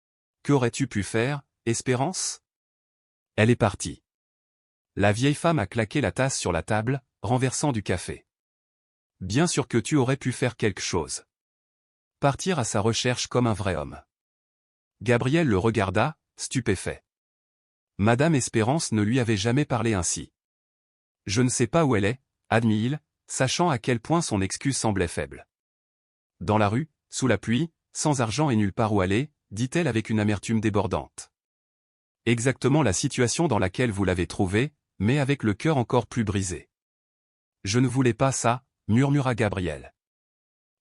Speaker 1: « Qu'aurais-tu pu faire, Espérance ? » Elle est partie. La vieille femme a claqué la tasse sur la table, renversant du café. « Bien sûr que tu aurais pu faire quelque chose. Partir à sa recherche comme un vrai homme. » Gabriel le regarda, stupéfait. Madame Espérance ne lui avait jamais parlé ainsi. « Je ne sais pas où elle est, » admit-il, sachant à quel point son excuse semblait faible. Dans la rue, sous la pluie, sans argent et nulle part où aller, dit-elle avec une amertume débordante. Exactement la situation dans laquelle vous l'avez trouvée, mais avec le cœur encore plus brisé. Je ne voulais pas ça, murmura Gabriel.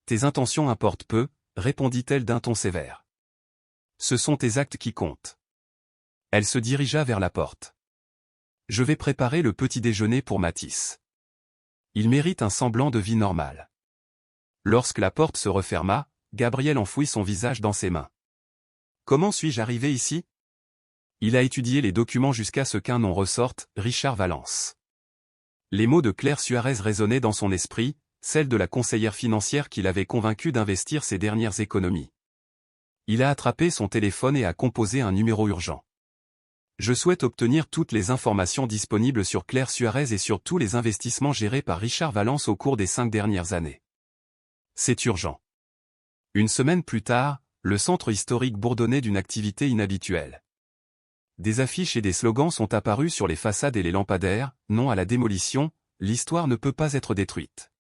Speaker 1: Tes intentions importent peu, répondit-elle d'un ton sévère. Ce sont tes actes qui comptent. Elle se dirigea vers la porte. Je vais préparer le petit déjeuner pour Mathis. Il mérite un semblant de vie normale. Lorsque la porte se referma, Gabriel enfouit son visage dans ses mains. Comment suis-je arrivé ici? Il a étudié les documents jusqu'à ce qu'un nom ressorte, Richard Valence. Les mots de Claire Suarez résonnaient dans son esprit, celle de la conseillère financière qui l'avait convaincu d'investir ses dernières économies. Il a attrapé son téléphone et a composé un numéro urgent. Je souhaite obtenir toutes les informations disponibles sur Claire Suarez et sur tous les investissements gérés par Richard Valence au cours des 5 dernières années. C'est urgent. Une semaine plus tard, le centre historique bourdonnait d'une activité inhabituelle. Des affiches et des slogans sont apparus sur les façades et les lampadaires, non à la démolition, l'histoire ne peut pas être détruite.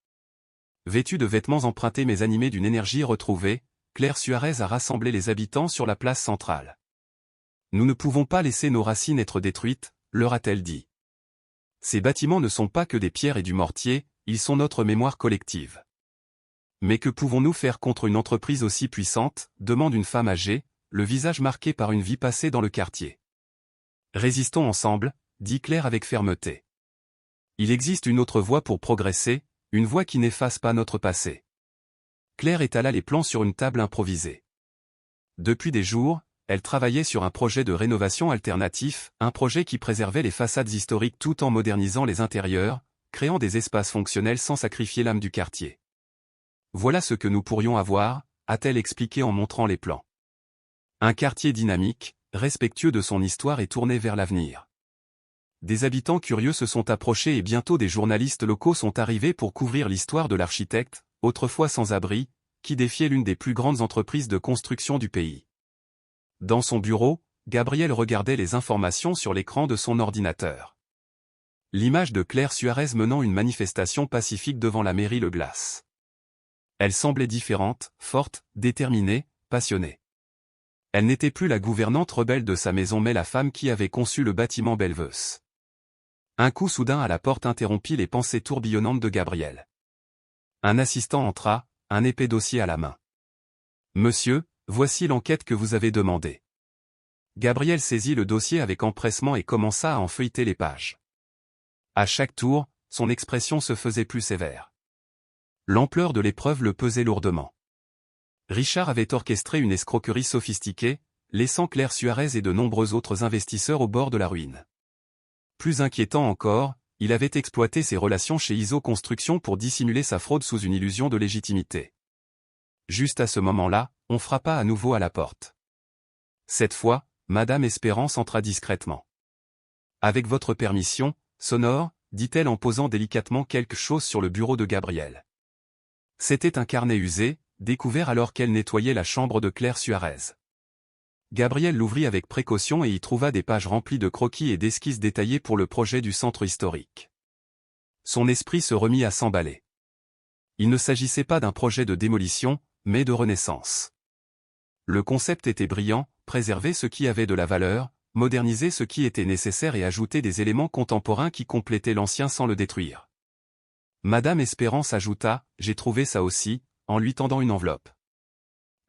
Speaker 1: Vêtue de vêtements empruntés mais animée d'une énergie retrouvée, Claire Suarez a rassemblé les habitants sur la place centrale. Nous ne pouvons pas laisser nos racines être détruites, leur a-t-elle dit. Ces bâtiments ne sont pas que des pierres et du mortier, ils sont notre mémoire collective. Mais que pouvons-nous faire contre une entreprise aussi puissante, demande une femme âgée, le visage marqué par une vie passée dans le quartier. Résistons ensemble, dit Claire avec fermeté. Il existe une autre voie pour progresser, une voie qui n'efface pas notre passé. Claire étala les plans sur une table improvisée. Depuis des jours, elle travaillait sur un projet de rénovation alternatif, un projet qui préservait les façades historiques tout en modernisant les intérieurs, créant des espaces fonctionnels sans sacrifier l'âme du quartier. Voilà ce que nous pourrions avoir, a-t-elle expliqué en montrant les plans. Un quartier dynamique, respectueux de son histoire et tourné vers l'avenir. Des habitants curieux se sont approchés et bientôt des journalistes locaux sont arrivés pour couvrir l'histoire de l'architecte, autrefois sans abri, qui défiait l'une des plus grandes entreprises de construction du pays. Dans son bureau, Gabriel regardait les informations sur l'écran de son ordinateur. L'image de Claire Suarez menant une manifestation pacifique devant la mairie le glace. Elle semblait différente, forte, déterminée, passionnée. Elle n'était plus la gouvernante rebelle de sa maison mais la femme qui avait conçu le bâtiment Belveus. Un coup soudain à la porte interrompit les pensées tourbillonnantes de Gabriel. Un assistant entra, un épais dossier à la main. « Monsieur, voici l'enquête que vous avez demandée. » Gabriel saisit le dossier avec empressement et commença à en feuilleter les pages. À chaque tour, son expression se faisait plus sévère. L'ampleur de l'épreuve le pesait lourdement. Richard avait orchestré une escroquerie sophistiquée, laissant Claire Suarez et de nombreux autres investisseurs au bord de la ruine. Plus inquiétant encore, il avait exploité ses relations chez ISO Construction pour dissimuler sa fraude sous une illusion de légitimité. Juste à ce moment-là, on frappa à nouveau à la porte. Cette fois, Madame Espérance entra discrètement. « Avec votre permission, Sonore, dit-elle en posant délicatement quelque chose sur le bureau de Gabriel. C'était un carnet usé, découvert alors qu'elle nettoyait la chambre de Claire Suarez. Gabriel l'ouvrit avec précaution et y trouva des pages remplies de croquis et d'esquisses détaillées pour le projet du centre historique. Son esprit se remit à s'emballer. Il ne s'agissait pas d'un projet de démolition, mais de renaissance. Le concept était brillant, préserver ce qui avait de la valeur, moderniser ce qui était nécessaire et ajouter des éléments contemporains qui complétaient l'ancien sans le détruire. Madame Espérance ajouta « J'ai trouvé ça aussi », en lui tendant une enveloppe.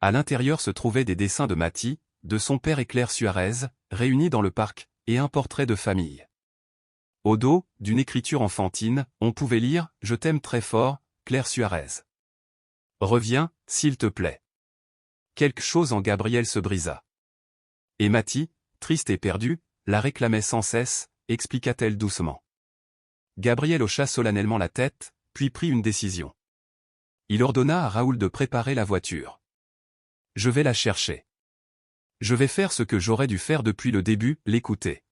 Speaker 1: À l'intérieur se trouvaient des dessins de Mathie, de son père et Claire Suarez, réunis dans le parc, et un portrait de famille. Au dos, d'une écriture enfantine, on pouvait lire « Je t'aime très fort, Claire Suarez. Reviens, s'il te plaît. » Quelque chose en Gabriel se brisa. Et Mathie, triste et perdue, la réclamait sans cesse, expliqua-t-elle doucement. Gabriel hocha solennellement la tête, puis prit une décision. Il ordonna à Raoul de préparer la voiture. « Je vais la chercher. Je vais faire ce que j'aurais dû faire depuis le début, l'écouter. »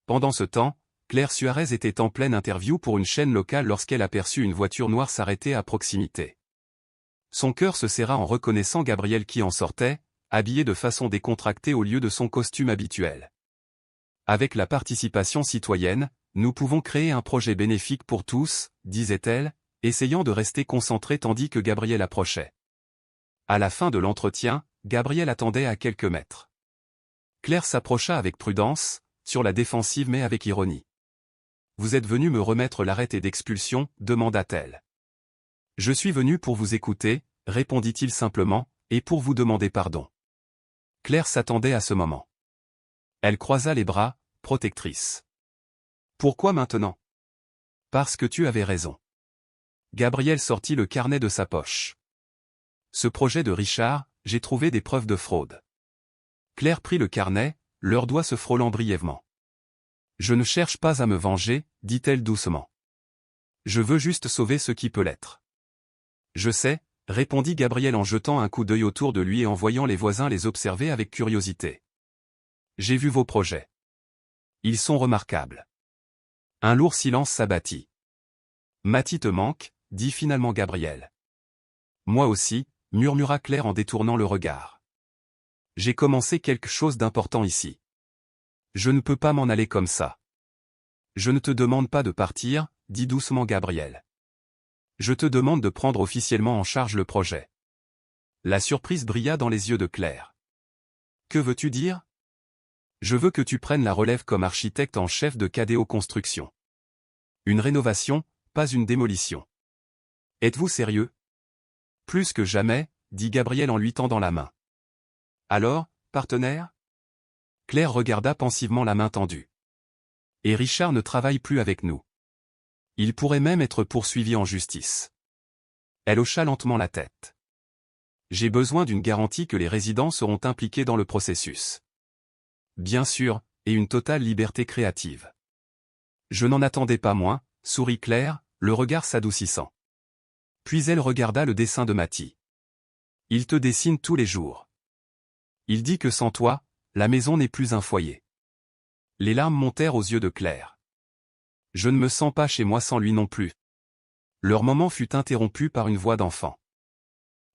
Speaker 1: Pendant ce temps, Claire Suarez était en pleine interview pour une chaîne locale lorsqu'elle aperçut une voiture noire s'arrêter à proximité. Son cœur se serra en reconnaissant Gabriel qui en sortait, habillé de façon décontractée au lieu de son costume habituel. Avec la participation citoyenne, nous pouvons créer un projet bénéfique pour tous, disait-elle, essayant de rester concentrée tandis que Gabriel approchait. À la fin de l'entretien, Gabriel attendait à quelques mètres. Claire s'approcha avec prudence, sur la défensive mais avec ironie. « Vous êtes venu me remettre l'arrêté d'expulsion » demanda-t-elle. « Je suis venu pour vous écouter » répondit-il simplement, « et pour vous demander pardon. » Claire s'attendait à ce moment. Elle croisa les bras, protectrice. « Pourquoi maintenant ?»« Parce que tu avais raison. » Gabriel sortit le carnet de sa poche. « Ce projet de Richard, j'ai trouvé des preuves de fraude. » Claire prit le carnet, leurs doigts se frôlant brièvement. « Je ne cherche pas à me venger, dit-elle doucement. Je veux juste sauver ce qui peut l'être. » « Je sais, » répondit Gabriel en jetant un coup d'œil autour de lui et en voyant les voisins les observer avec curiosité. « J'ai vu vos projets. Ils sont remarquables. » Un lourd silence s'abattit. « Mathie te manque, » dit finalement Gabriel. « Moi aussi, » murmura Claire en détournant le regard. « J'ai commencé quelque chose d'important ici. Je ne peux pas m'en aller comme ça. » « Je ne te demande pas de partir, » dit doucement Gabriel. Je te demande de prendre officiellement en charge le projet. La surprise brilla dans les yeux de Claire. Que veux-tu dire? Je veux que tu prennes la relève comme architecte en chef de KDO Construction. Une rénovation, pas une démolition. Êtes-vous sérieux? Plus que jamais, dit Gabriel en lui tendant la main. Alors, partenaire? Claire regarda pensivement la main tendue. Et Richard ne travaille plus avec nous. Il pourrait même être poursuivi en justice. Elle hocha lentement la tête. J'ai besoin d'une garantie que les résidents seront impliqués dans le processus. Bien sûr, et une totale liberté créative. Je n'en attendais pas moins, sourit Claire, le regard s'adoucissant. Puis elle regarda le dessin de Mathie. Il te dessine tous les jours. Il dit que sans toi, la maison n'est plus un foyer. Les larmes montèrent aux yeux de Claire. Je ne me sens pas chez moi sans lui non plus. Leur moment fut interrompu par une voix d'enfant.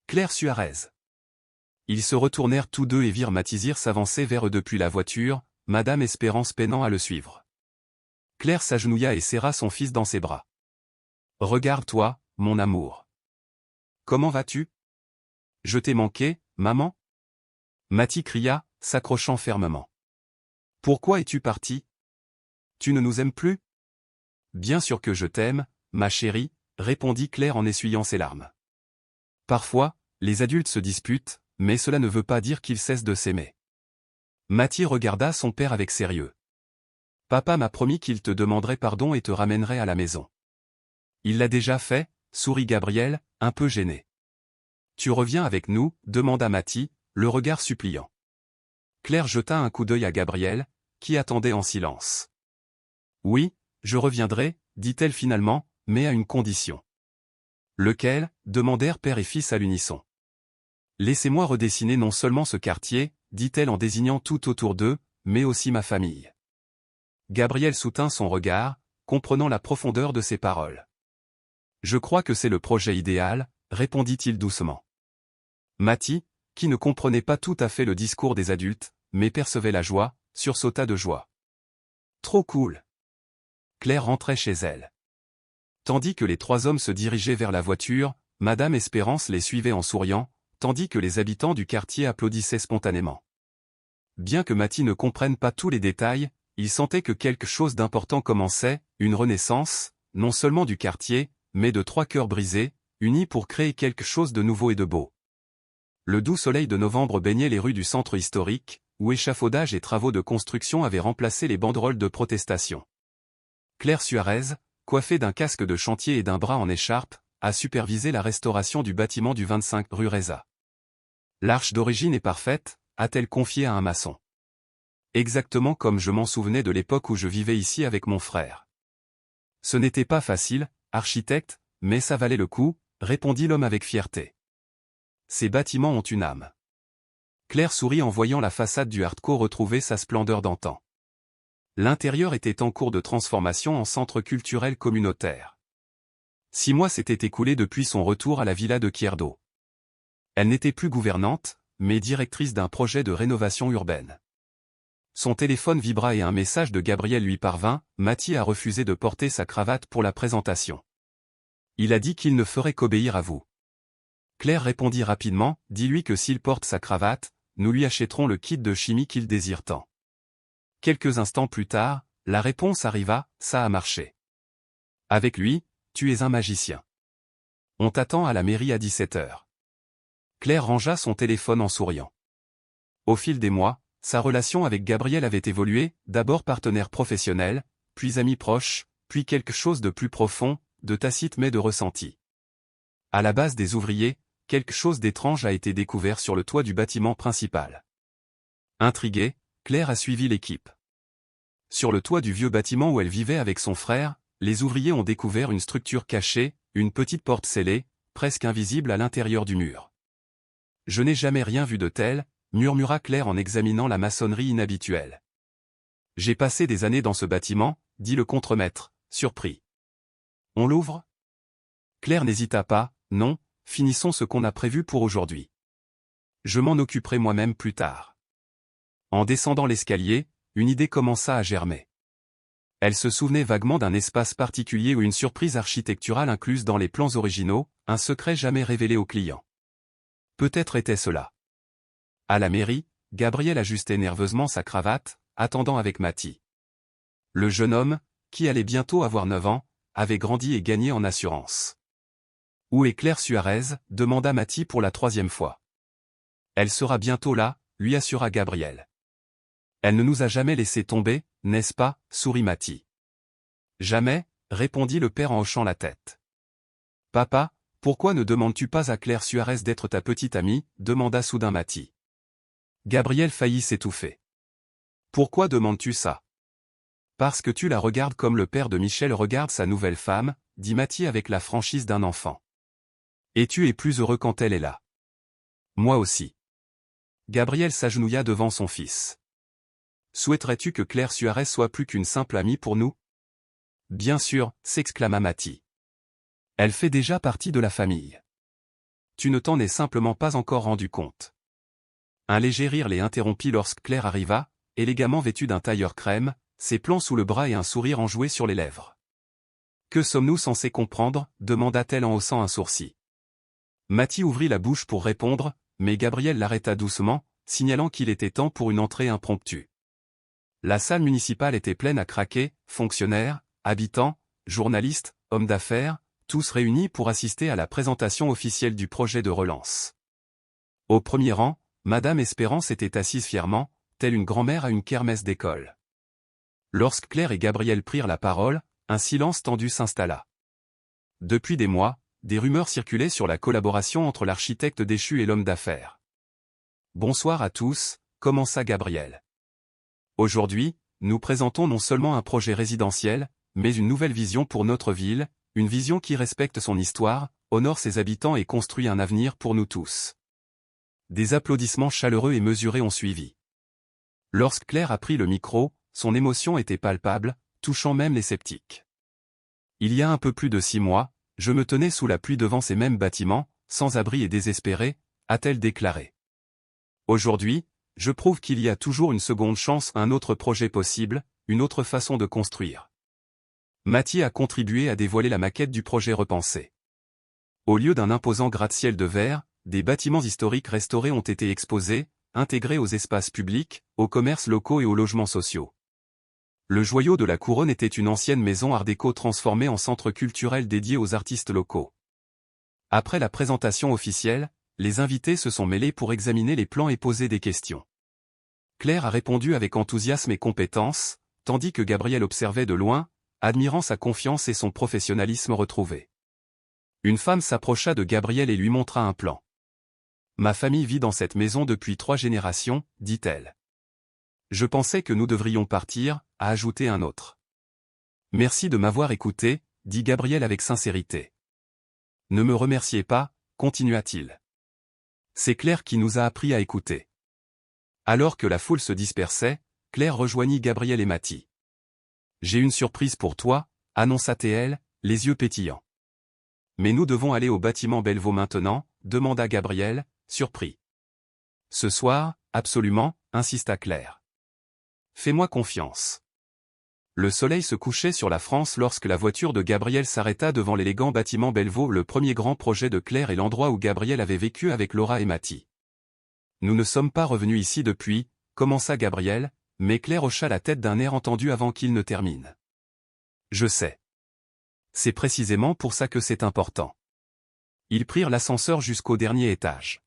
Speaker 1: Claire Suarez. Ils se retournèrent tous deux et virent Mathizir s'avancer vers eux depuis la voiture, Madame Espérance peinant à le suivre. Claire s'agenouilla et serra son fils dans ses bras. Regarde-toi, mon amour. Comment vas-tu? Je t'ai manqué, maman? Mathie cria, s'accrochant fermement. Pourquoi es-tu parti? Tu ne nous aimes plus? Bien sûr que je t'aime, ma chérie, répondit Claire en essuyant ses larmes. Parfois, les adultes se disputent, mais cela ne veut pas dire qu'ils cessent de s'aimer. Mathie regarda son père avec sérieux. Papa m'a promis qu'il te demanderait pardon et te ramènerait à la maison. Il l'a déjà fait, sourit Gabriel, un peu gêné. Tu reviens avec nous, demanda Mathie, le regard suppliant. Claire jeta un coup d'œil à Gabriel, qui attendait en silence. Oui, je reviendrai, dit-elle finalement, mais à une condition. Lequel? Demandèrent père et fils à l'unisson. Laissez-moi redessiner non seulement ce quartier, dit-elle en désignant tout autour d'eux, mais aussi ma famille. Gabriel soutint son regard, comprenant la profondeur de ses paroles. Je crois que c'est le projet idéal, répondit-il doucement. Mathie, qui ne comprenait pas tout à fait le discours des adultes, mais percevait la joie, sursauta de joie. Trop cool. Claire rentrait chez elle. Tandis que les trois hommes se dirigeaient vers la voiture, Madame Espérance les suivait en souriant, tandis que les habitants du quartier applaudissaient spontanément. Bien que Mathie ne comprenne pas tous les détails, il sentait que quelque chose d'important commençait, une renaissance, non seulement du quartier, mais de trois cœurs brisés, unis pour créer quelque chose de nouveau et de beau. Le doux soleil de novembre baignait les rues du centre historique, où échafaudage et travaux de construction avaient remplacé les banderoles de protestation. Claire Suarez, coiffée d'un casque de chantier et d'un bras en écharpe, a supervisé la restauration du bâtiment du 25 rue Reza. L'arche d'origine est parfaite, a-t-elle confié à un maçon. Exactement comme je m'en souvenais de l'époque où je vivais ici avec mon frère. Ce n'était pas facile, architecte, mais ça valait le coup, répondit l'homme avec fierté. Ces bâtiments ont une âme. Claire sourit en voyant la façade du Art Co retrouver sa splendeur d'antan. L'intérieur était en cours de transformation en centre culturel communautaire. 6 mois s'étaient écoulés depuis son retour à la villa de Kierdo. Elle n'était plus gouvernante, mais directrice d'un projet de rénovation urbaine. Son téléphone vibra et un message de Gabriel lui parvint, Mathie a refusé de porter sa cravate pour la présentation. Il a dit qu'il ne ferait qu'obéir à vous. Claire répondit rapidement, dis-lui que s'il porte sa cravate, nous lui achèterons le kit de chimie qu'il désire tant. Quelques instants plus tard, la réponse arriva, ça a marché. Avec lui, tu es un magicien. On t'attend à la mairie à 17h. Claire rangea son téléphone en souriant. Au fil des mois, sa relation avec Gabriel avait évolué, d'abord partenaire professionnel, puis ami proche, puis quelque chose de plus profond, de tacite mais de ressenti. À la base des ouvriers, quelque chose d'étrange a été découvert sur le toit du bâtiment principal. Intriguée, Claire a suivi l'équipe. Sur le toit du vieux bâtiment où elle vivait avec son frère, les ouvriers ont découvert une structure cachée, une petite porte scellée, presque invisible à l'intérieur du mur. Je n'ai jamais rien vu de tel, murmura Claire en examinant la maçonnerie inhabituelle. J'ai passé des années dans ce bâtiment, dit le contremaître, surpris. On l'ouvre? Claire n'hésita pas, non, finissons ce qu'on a prévu pour aujourd'hui. Je m'en occuperai moi-même plus tard. En descendant l'escalier, une idée commença à germer. Elle se souvenait vaguement d'un espace particulier ou une surprise architecturale incluse dans les plans originaux, un secret jamais révélé aux clients. Peut-être était-ce là. À la mairie, Gabriel ajustait nerveusement sa cravate, attendant avec Mathie. Le jeune homme, qui allait bientôt avoir 9 ans, avait grandi et gagné en assurance. « Où est Claire Suarez ?» demanda Mathie pour la 3e fois. « Elle sera bientôt là », lui assura Gabriel. « Elle ne nous a jamais laissé tomber, n'est-ce pas ?» sourit Mathie. « Jamais », répondit le père en hochant la tête. « Papa, pourquoi ne demandes-tu pas à Claire Suarez d'être ta petite amie ?» demanda soudain Mathie. Gabriel faillit s'étouffer. « Pourquoi demandes-tu ça ? » « Parce que tu la regardes comme le père de Michel regarde sa nouvelle femme, » dit Mathie avec la franchise d'un enfant. « Et tu es plus heureux quand elle est là. »« Moi aussi. » Gabriel s'agenouilla devant son fils. « Souhaiterais-tu que Claire Suarez soit plus qu'une simple amie pour nous ? » « Bien sûr » s'exclama Mathie. « Elle fait déjà partie de la famille. Tu ne t'en es simplement pas encore rendu compte. » Un léger rire les interrompit lorsque Claire arriva, élégamment vêtue d'un tailleur crème, ses plans sous le bras et un sourire enjoué sur les lèvres. « Que sommes-nous censés comprendre ?» demanda-t-elle en haussant un sourcil. Mathie ouvrit la bouche pour répondre, mais Gabriel l'arrêta doucement, signalant qu'il était temps pour une entrée impromptue. La salle municipale était pleine à craquer, fonctionnaires, habitants, journalistes, hommes d'affaires, tous réunis pour assister à la présentation officielle du projet de relance. Au premier rang, Madame Espérance était assise fièrement, telle une grand-mère à une kermesse d'école. Lorsque Claire et Gabriel prirent la parole, un silence tendu s'installa. Depuis des mois, des rumeurs circulaient sur la collaboration entre l'architecte déchu et l'homme d'affaires. « Bonsoir à tous », commença Gabriel. « Aujourd'hui, nous présentons non seulement un projet résidentiel, mais une nouvelle vision pour notre ville, une vision qui respecte son histoire, honore ses habitants et construit un avenir pour nous tous. » Des applaudissements chaleureux et mesurés ont suivi. Lorsque Claire a pris le micro, son émotion était palpable, touchant même les sceptiques. « Il y a un peu plus de 6 mois, je me tenais sous la pluie devant ces mêmes bâtiments, sans abri et désespéré, » a-t-elle déclaré. « Aujourd'hui, je prouve qu'il y a toujours une seconde chance, un autre projet possible, une autre façon de construire. » Mathie a contribué à dévoiler la maquette du projet repensé. Au lieu d'un imposant gratte-ciel de verre, des bâtiments historiques restaurés ont été exposés, intégrés aux espaces publics, aux commerces locaux et aux logements sociaux. Le joyau de la couronne était une ancienne maison art déco transformée en centre culturel dédié aux artistes locaux. Après la présentation officielle, les invités se sont mêlés pour examiner les plans et poser des questions. Claire a répondu avec enthousiasme et compétence, tandis que Gabriel observait de loin, admirant sa confiance et son professionnalisme retrouvé. Une femme s'approcha de Gabriel et lui montra un plan. « Ma famille vit dans cette maison depuis 3 générations, dit-elle. Je pensais que nous devrions partir, a ajouté un autre. Merci de m'avoir écouté, dit Gabriel avec sincérité. Ne me remerciez pas, continua-t-il. C'est Claire qui nous a appris à écouter. Alors que la foule se dispersait, Claire rejoignit Gabriel et Mathie. J'ai une surprise pour toi, annonça-t-elle, les yeux pétillants. Mais nous devons aller au bâtiment Bellevaux maintenant, demanda Gabriel, surpris. Ce soir, absolument, insista Claire. Fais-moi confiance. Le soleil se couchait sur la France lorsque la voiture de Gabriel s'arrêta devant l'élégant bâtiment Bellevaux, le premier grand projet de Claire et l'endroit où Gabriel avait vécu avec Laura et Mathie. Nous ne sommes pas revenus ici depuis, commença Gabriel, mais Claire hocha la tête d'un air entendu avant qu'il ne termine. Je sais. C'est précisément pour ça que c'est important. Ils prirent l'ascenseur jusqu'au dernier étage.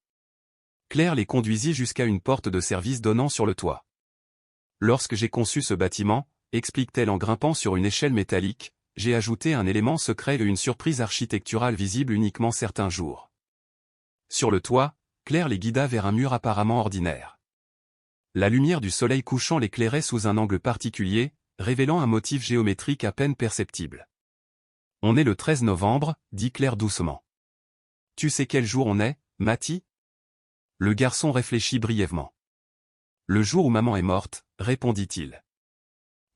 Speaker 1: Claire les conduisit jusqu'à une porte de service donnant sur le toit. Lorsque j'ai conçu ce bâtiment, explique-t-elle en grimpant sur une échelle métallique, j'ai ajouté un élément secret et une surprise architecturale visible uniquement certains jours. Sur le toit, Claire les guida vers un mur apparemment ordinaire. La lumière du soleil couchant l'éclairait sous un angle particulier, révélant un motif géométrique à peine perceptible. On est le 13 novembre, dit Claire doucement. Tu sais quel jour on est, Mathie ? Le garçon réfléchit brièvement. Le jour où maman est morte, répondit-il.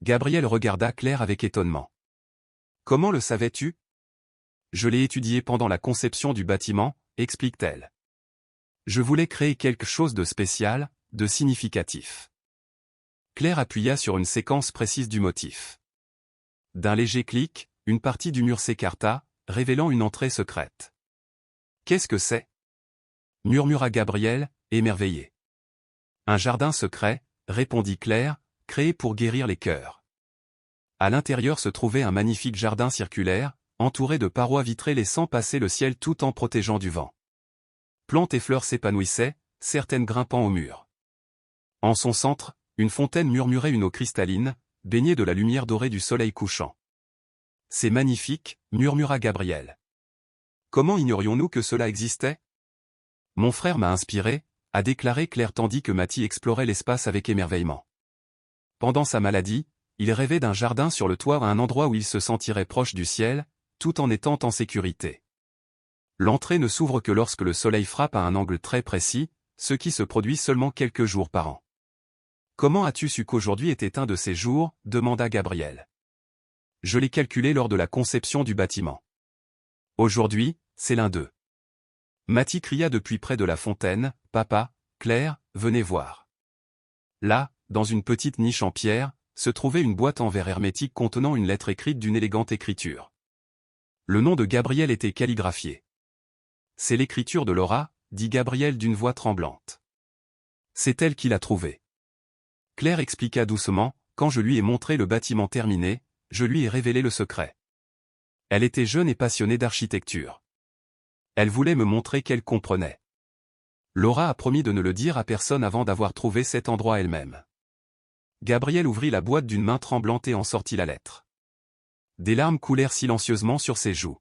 Speaker 1: Gabriel regarda Claire avec étonnement. Comment le savais-tu ? Je l'ai étudié pendant la conception du bâtiment, explique-t-elle. Je voulais créer quelque chose de spécial, de significatif. Claire appuya sur une séquence précise du motif. d'un léger clic, une partie du mur s'écarta, révélant une entrée secrète. « Qu'est-ce que c'est » murmura Gabriel, émerveillé. « Un jardin secret, » répondit Claire, « créé pour guérir les cœurs. » À l'intérieur se trouvait un magnifique jardin circulaire, entouré de parois vitrées laissant passer le ciel tout en protégeant du vent. Plantes et fleurs s'épanouissaient, certaines grimpant au mur. En son centre, une fontaine murmurait une eau cristalline, baignée de la lumière dorée du soleil couchant. « C'est magnifique » murmura Gabriel. « Comment ignorions-nous que cela existait ?» Mon frère m'a inspiré, a déclaré Claire tandis que Mathie explorait l'espace avec émerveillement. Pendant sa maladie, il rêvait d'un jardin sur le toit à un endroit où il se sentirait proche du ciel, tout en étant en sécurité. L'entrée ne s'ouvre que lorsque le soleil frappe à un angle très précis, ce qui se produit seulement quelques jours par an. « Comment as-tu su qu'aujourd'hui était un de ces jours » demanda Gabriel. « Je l'ai calculé lors de la conception du bâtiment. Aujourd'hui, c'est l'un d'eux. » Mathie cria depuis près de la fontaine, « Papa, Claire, venez voir. » Là, dans une petite niche en pierre, se trouvait une boîte en verre hermétique contenant une lettre écrite d'une élégante écriture. Le nom de Gabriel était calligraphié. « C'est l'écriture de Laura » dit Gabriel d'une voix tremblante. « C'est elle qui l'a trouvée. » Claire expliqua doucement, « Quand je lui ai montré le bâtiment terminé, je lui ai révélé le secret. Elle était jeune et passionnée d'architecture. Elle voulait me montrer qu'elle comprenait. Laura a promis de ne le dire à personne avant d'avoir trouvé cet endroit elle-même. » Gabriel ouvrit la boîte d'une main tremblante et en sortit la lettre. Des larmes coulèrent silencieusement sur ses joues.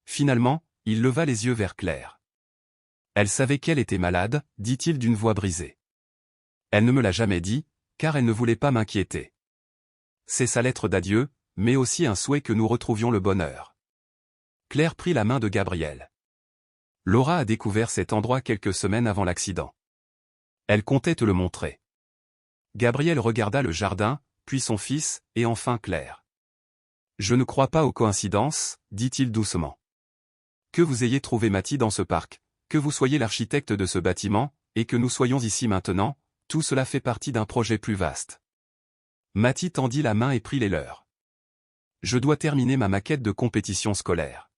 Speaker 1: Finalement, il leva les yeux vers Claire. « Elle savait qu'elle était malade, dit-il d'une voix brisée. Elle ne me l'a jamais dit, car elle ne voulait pas m'inquiéter. C'est sa lettre d'adieu, mais aussi un souhait que nous retrouvions le bonheur. » Claire prit la main de Gabriel. Laura a découvert cet endroit quelques semaines avant l'accident. Elle comptait te le montrer. Gabriel regarda le jardin, puis son fils, et enfin Claire. « Je ne crois pas aux coïncidences, dit-il doucement. Que vous ayez trouvé Mathie dans ce parc, que vous soyez l'architecte de ce bâtiment, et que nous soyons ici maintenant, tout cela fait partie d'un projet plus vaste. » Mathie tendit la main et prit les leurs. « Je dois terminer ma maquette de compétition scolaire. »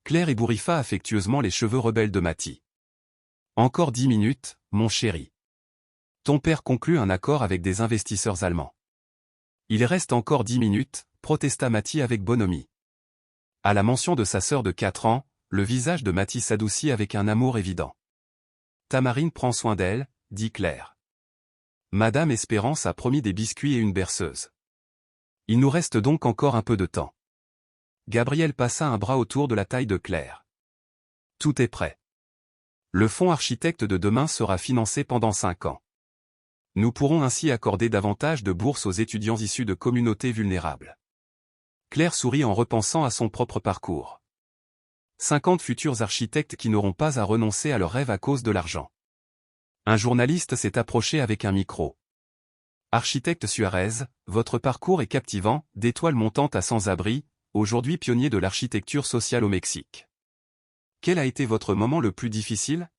Speaker 1: Claire ébouriffa affectueusement les cheveux rebelles de Mathie. « Encore 10 minutes, mon chéri. Ton père conclut un accord avec des investisseurs allemands. »« Il reste encore 10 minutes, » protesta Mathie avec bonhomie. À la mention de sa sœur de 4 ans, le visage de Mathie s'adoucit avec un amour évident. « Tamarine prend soin d'elle, » dit Claire. « Madame Espérance a promis des biscuits et une berceuse. Il nous reste donc encore un peu de temps. » Gabriel passa un bras autour de la taille de Claire. « Tout est prêt. Le fonds architecte de demain sera financé pendant 5 ans. Nous pourrons ainsi accorder davantage de bourses aux étudiants issus de communautés vulnérables. » Claire sourit en repensant à son propre parcours. 50 futurs architectes qui n'auront pas à renoncer à leurs rêves à cause de l'argent. Un journaliste s'est approché avec un micro. « Architecte Suarez, votre parcours est captivant, d'étoiles montantes à sans-abri, aujourd'hui pionnier de l'architecture sociale au Mexique. Quel a été votre moment le plus difficile ?»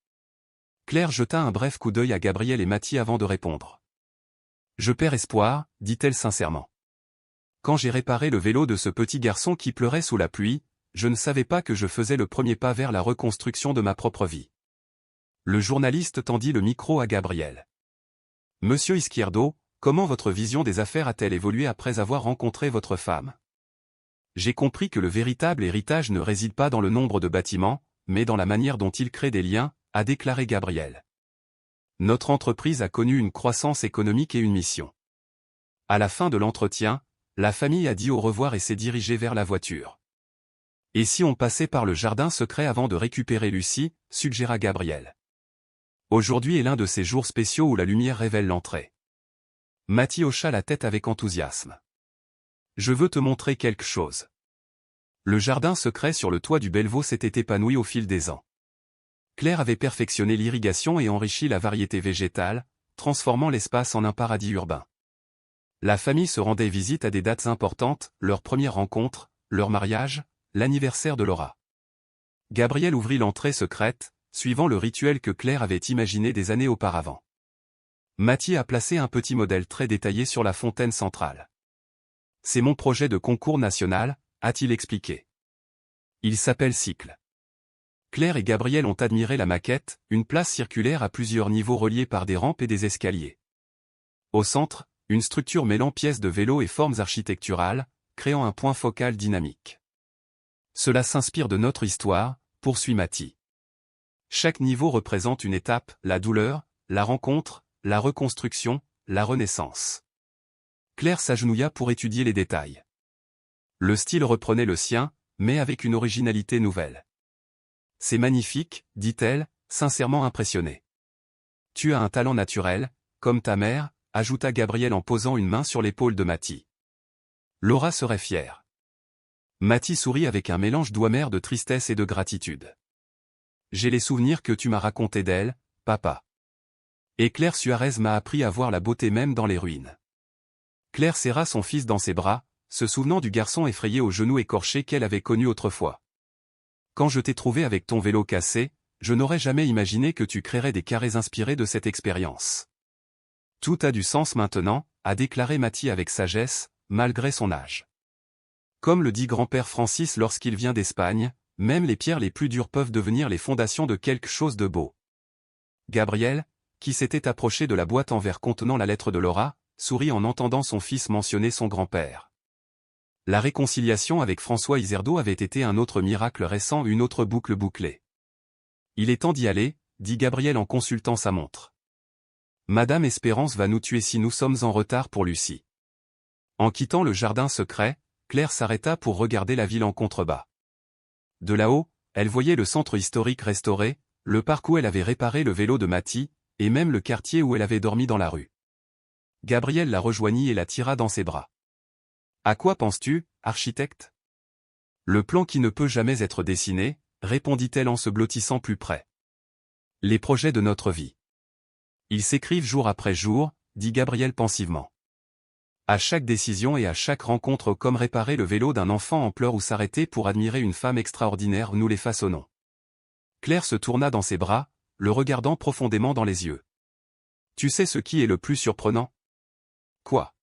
Speaker 1: Claire jeta un bref coup d'œil à Gabriel et Mathie avant de répondre. « Je perds espoir, dit-elle sincèrement. Quand j'ai réparé le vélo de ce petit garçon qui pleurait sous la pluie, je ne savais pas que je faisais le premier pas vers la reconstruction de ma propre vie. » Le journaliste tendit le micro à Gabriel. « Monsieur Izquierdo, comment votre vision des affaires a-t-elle évolué après avoir rencontré votre femme ? J'ai compris que le véritable héritage ne réside pas dans le nombre de bâtiments, mais dans la manière dont il crée des liens, » a déclaré Gabriel. « Notre entreprise a connu une croissance économique et une mission. » À la fin de l'entretien, la famille a dit au revoir et s'est dirigée vers la voiture. « Et si on passait par le jardin secret avant de récupérer Lucie » suggéra Gabriel. « Aujourd'hui est l'un de ces jours spéciaux où la lumière révèle l'entrée. » Mathie hocha la tête avec enthousiasme. « Je veux te montrer quelque chose. » Le jardin secret sur le toit du Bellevaux s'était épanoui au fil des ans. Claire avait perfectionné l'irrigation et enrichi la variété végétale, transformant l'espace en un paradis urbain. La famille se rendait visite à des dates importantes, leur première rencontre, leur mariage, l'anniversaire de Laura. Gabriel ouvrit l'entrée secrète, suivant le rituel que Claire avait imaginé des années auparavant. Mathie a placé un petit modèle très détaillé sur la fontaine centrale. C'est mon projet de concours national, a-t-il expliqué. Il s'appelle Cycle. Claire et Gabriel ont admiré la maquette, une place circulaire à plusieurs niveaux reliés par des rampes et des escaliers. Au centre, une structure mêlant pièces de vélo et formes architecturales, créant un point focal dynamique. Cela s'inspire de notre histoire, poursuit Mathie. Chaque niveau représente une étape, la douleur, la rencontre, la reconstruction, la renaissance. Claire s'agenouilla pour étudier les détails. Le style reprenait le sien, mais avec une originalité nouvelle. C'est magnifique, dit-elle, sincèrement impressionnée. Tu as un talent naturel, comme ta mère, ajouta Gabriel en posant une main sur l'épaule de Mathie. Laura serait fière. Mathie sourit avec un mélange d'ouamer de tristesse et de gratitude. J'ai les souvenirs que tu m'as racontés d'elle, papa. Et Claire Suarez m'a appris à voir la beauté même dans les ruines. Claire serra son fils dans ses bras, se souvenant du garçon effrayé aux genoux écorchés qu'elle avait connu autrefois. Quand je t'ai trouvé avec ton vélo cassé, je n'aurais jamais imaginé que tu créerais des carrés inspirés de cette expérience. Tout a du sens maintenant, a déclaré Mathie avec sagesse, malgré son âge. Comme le dit grand-père Francis lorsqu'il vient d'Espagne, même les pierres les plus dures peuvent devenir les fondations de quelque chose de beau. Gabriel, qui s'était approché de la boîte en verre contenant la lettre de Laura, sourit en entendant son fils mentionner son grand-père. La réconciliation avec François Iserdo avait été un autre miracle récent, une autre boucle bouclée. Il est temps d'y aller, dit Gabriel en consultant sa montre. Madame Espérance va nous tuer si nous sommes en retard pour Lucie. En quittant le jardin secret, Claire s'arrêta pour regarder la ville en contrebas. De là-haut, elle voyait le centre historique restauré, le parc où elle avait réparé le vélo de Mathie, et même le quartier où elle avait dormi dans la rue. Gabriel la rejoignit et la tira dans ses bras. « À quoi penses-tu, architecte ?» Le plan qui ne peut jamais être dessiné, répondit-elle en se blottissant plus près. Les projets de notre vie. Ils s'écrivent jour après jour, dit Gabriel pensivement. À chaque décision et à chaque rencontre, comme réparer le vélo d'un enfant en pleurs ou s'arrêter pour admirer une femme extraordinaire, nous les façonnons. Claire se tourna dans ses bras, le regardant profondément dans les yeux. Tu sais ce qui est le plus surprenant ? Quoi ?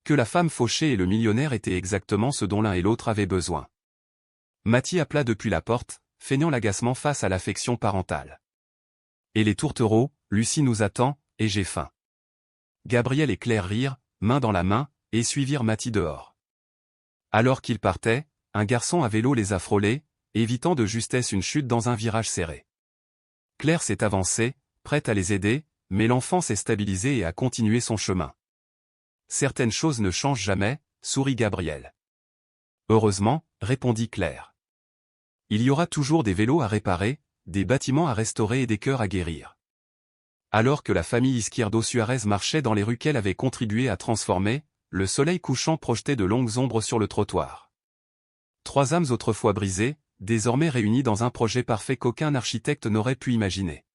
Speaker 1: Que la femme fauchée et le millionnaire étaient exactement ce dont l'un et l'autre avaient besoin. Mathie appela depuis la porte, feignant l'agacement face à l'affection parentale. Et les tourtereaux, Lucie nous attend, et j'ai faim. Gabriel et Claire rirent, main dans la main, et suivirent Mathie dehors. Alors qu'ils partaient, un garçon à vélo les a frôlés, évitant de justesse une chute dans un virage serré. Claire s'est avancée, prête à les aider, mais l'enfant s'est stabilisé et a continué son chemin. Certaines choses ne changent jamais, sourit Gabriel. Heureusement, répondit Claire. Il y aura toujours des vélos à réparer, des bâtiments à restaurer et des cœurs à guérir. Alors que la famille Izquierdo Suarez marchait dans les rues qu'elle avait contribué à transformer, le soleil couchant projetait de longues ombres sur le trottoir. Trois âmes autrefois brisées, désormais réunies dans un projet parfait qu'aucun architecte n'aurait pu imaginer.